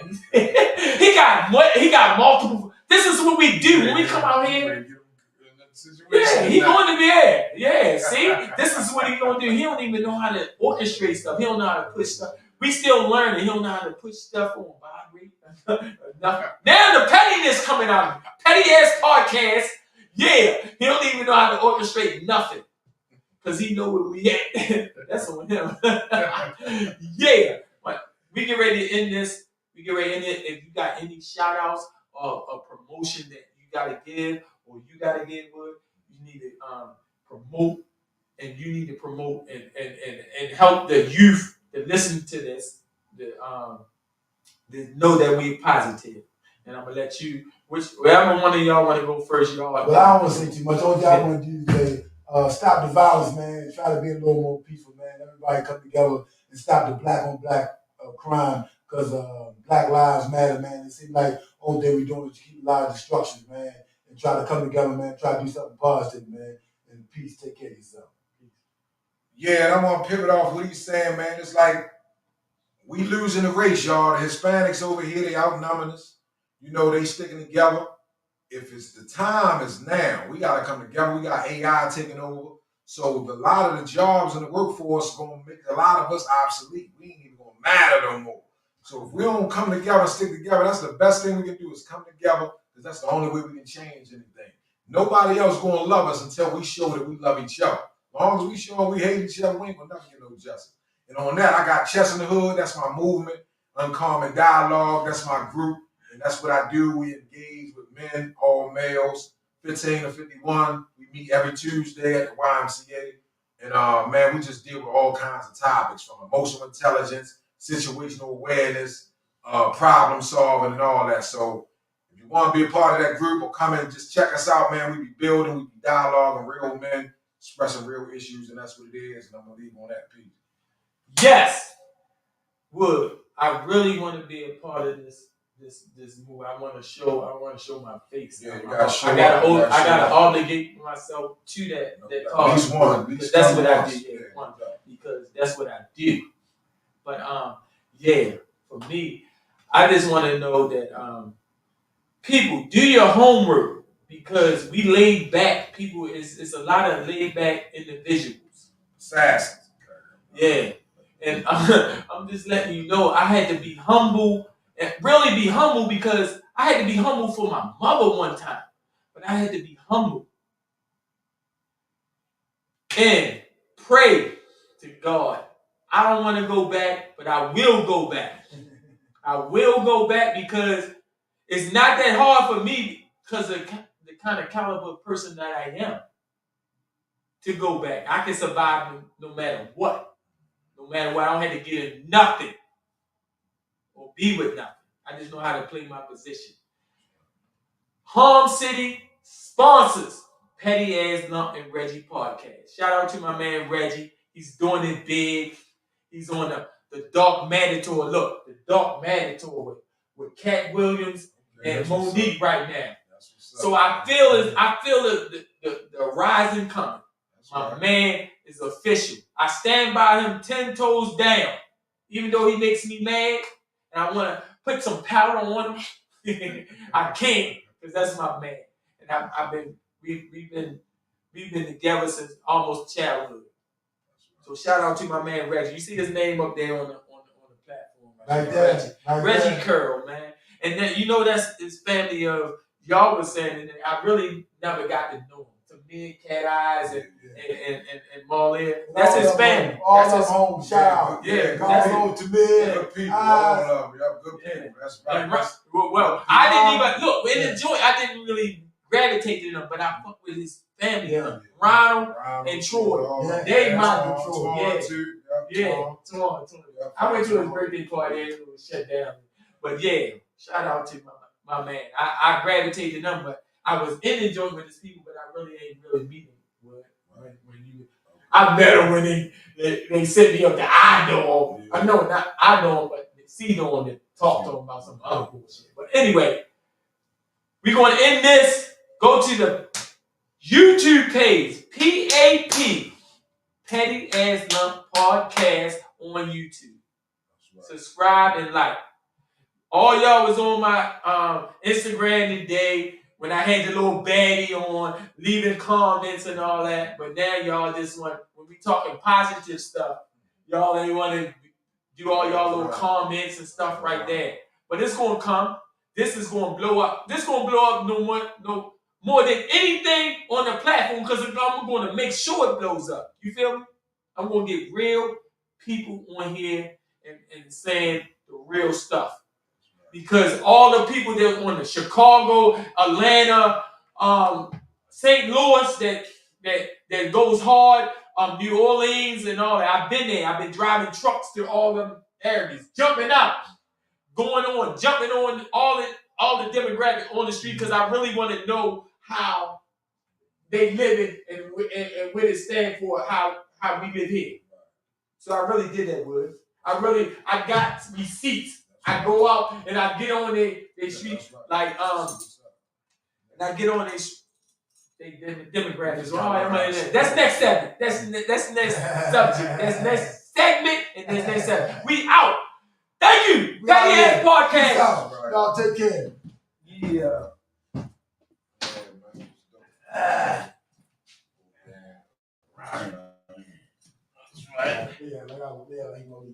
He got multiple. This is what we do when we come out here. situation. Yeah, he going to be there. Yeah, see? This is what he going to do. He don't even know how to orchestrate stuff. He don't know how to push stuff. We still learning. He don't know how to push stuff on vibrate. Now the pettiness coming out. Petty ass podcast. Yeah, he don't even know how to orchestrate nothing. Because he know where we at. That's on him. Yeah. But we get ready to end this. We get ready to end it. If you got any shout outs or a promotion that you got to give or you got to give with, you need to promote and you need to promote and help the youth that listen to this to know that we're positive. And I'm going to let you, wherever one of y'all want to go first, y'all. Well, I don't want to say too much. All y'all want to do is say, stop the violence, man. Try to be a little more peaceful, man. Everybody come together and stop the black on black crime because Black Lives Matter, man. It seems like all day we're doing is keep a lot of destruction, man. And try to come together, man. Try to do something positive, man. And peace. Take care of yourself. Yeah, and I'm gonna pivot off what he's saying, man. It's like we losing the race, y'all. The Hispanics over here, they outnumbering us. You know, they sticking together. If it's the time is now, we gotta come together. We got AI taking over. So a lot of the jobs in the workforce are gonna make a lot of us obsolete. We ain't even gonna matter no more. So if we don't come together and stick together, that's the best thing we can do is come together, because that's the only way we can change anything. Nobody else gonna love us until we show that we love each other. As long as we show we hate each other, we ain't gonna never get no justice. And on that, I got Chest in the Hood. That's my movement. Uncommon Dialogue. That's my group. And that's what I do. We engage with men, all males, 15 to 51. We meet every Tuesday at the YMCA. And man, we just deal with all kinds of topics from emotional intelligence, situational awareness, problem solving, and all that. So if you want to be a part of that group or come and just check us out, man, we be building, we be dialoguing, real men expressing real issues, and that's what it is. And I'm gonna leave on that piece. Yes, Wood. I really want to be a part of this move. I want to show my face. Yeah, you gotta show I gotta obligate myself to that cause. At least one. That's what I do. Yeah, one, because that's what I do. But yeah, for me, I just want to know that people do your homework, because we laid back people. It's a lot of laid back individuals. Assassins. Yeah. And I'm just letting you know, I had to be humble and really be humble, because I had to be humble for my mother one time. But I had to be humble and pray to God. I don't want to go back, but I will go back. I will go back, because it's not that hard for me, because of the kind of caliber of person that I am, to go back. I can survive no matter what. No matter what, I don't have to get in nothing or be with nothing. I just know how to play my position. Harm City sponsors Petty Ass Lump and Reggie podcast. Shout out to my man Reggie. He's doing it big. He's on the Dark Mandatory. Look, the Dark Mandatory with Cat Williams and Monique right now. So I feel the rising coming. My man is official. I stand by him 10 toes down. Even though he makes me mad and I want to put some powder on him, I can't, because that's my man. And we've been together since almost childhood. So shout out to my man Reggie. You see his name up there on the platform. Like that. Reggie Curl, man. And then that's his family of y'all was saying, and I really never got to know him. To me, Cat Eyes and Marlene. That's his family. All of home, shout out. Yeah, all to me. Good people, all of them. Good people. That's right. Well, I didn't even look in the joint. I didn't really gravitate to them, but I fucked with his family. Yeah. Ronald and Troy. They my Troy. Troy. I went to his birthday party and it was shut down. But yeah, shout out to my man. I gravitated to them, but I was in the joint with his people, but I really ain't meet him. I met him when they sent me up to I know him. I know not I know him, but see him and talk to him about some other bullshit. But anyway, we're going to end this. Go to the YouTube page, PAP, Petty Ass Lump Podcast on YouTube. Subscribe and like. All y'all was on my Instagram today. when I had the little baddie on, leaving comments and all that. But now y'all just want, when we talking positive stuff, y'all ain't want to do all y'all little comments and stuff right there. But it's gonna come. This is gonna blow up. This gonna blow up no more than anything on the platform, because I'm gonna make sure it blows up. You feel me? I'm gonna get real people on here and saying the real stuff. Because all the people that on the Chicago, Atlanta, St. Louis that goes hard, New Orleans and all that. I've been there. I've been driving trucks to all them areas, jumping out, jumping on all the demographic on the street, because I really want to know how they live it and what it stands for, how we live here. So I really did that, Wood. I got receipts. I go out and I get on they street, like and I get on they demographics. That's next segment. That's next subject. That's next segment, and that's next segment. We out. Thank you. Petty Ass Podcast. Y'all take care. Yeah. Right. Yeah, like I was there, like,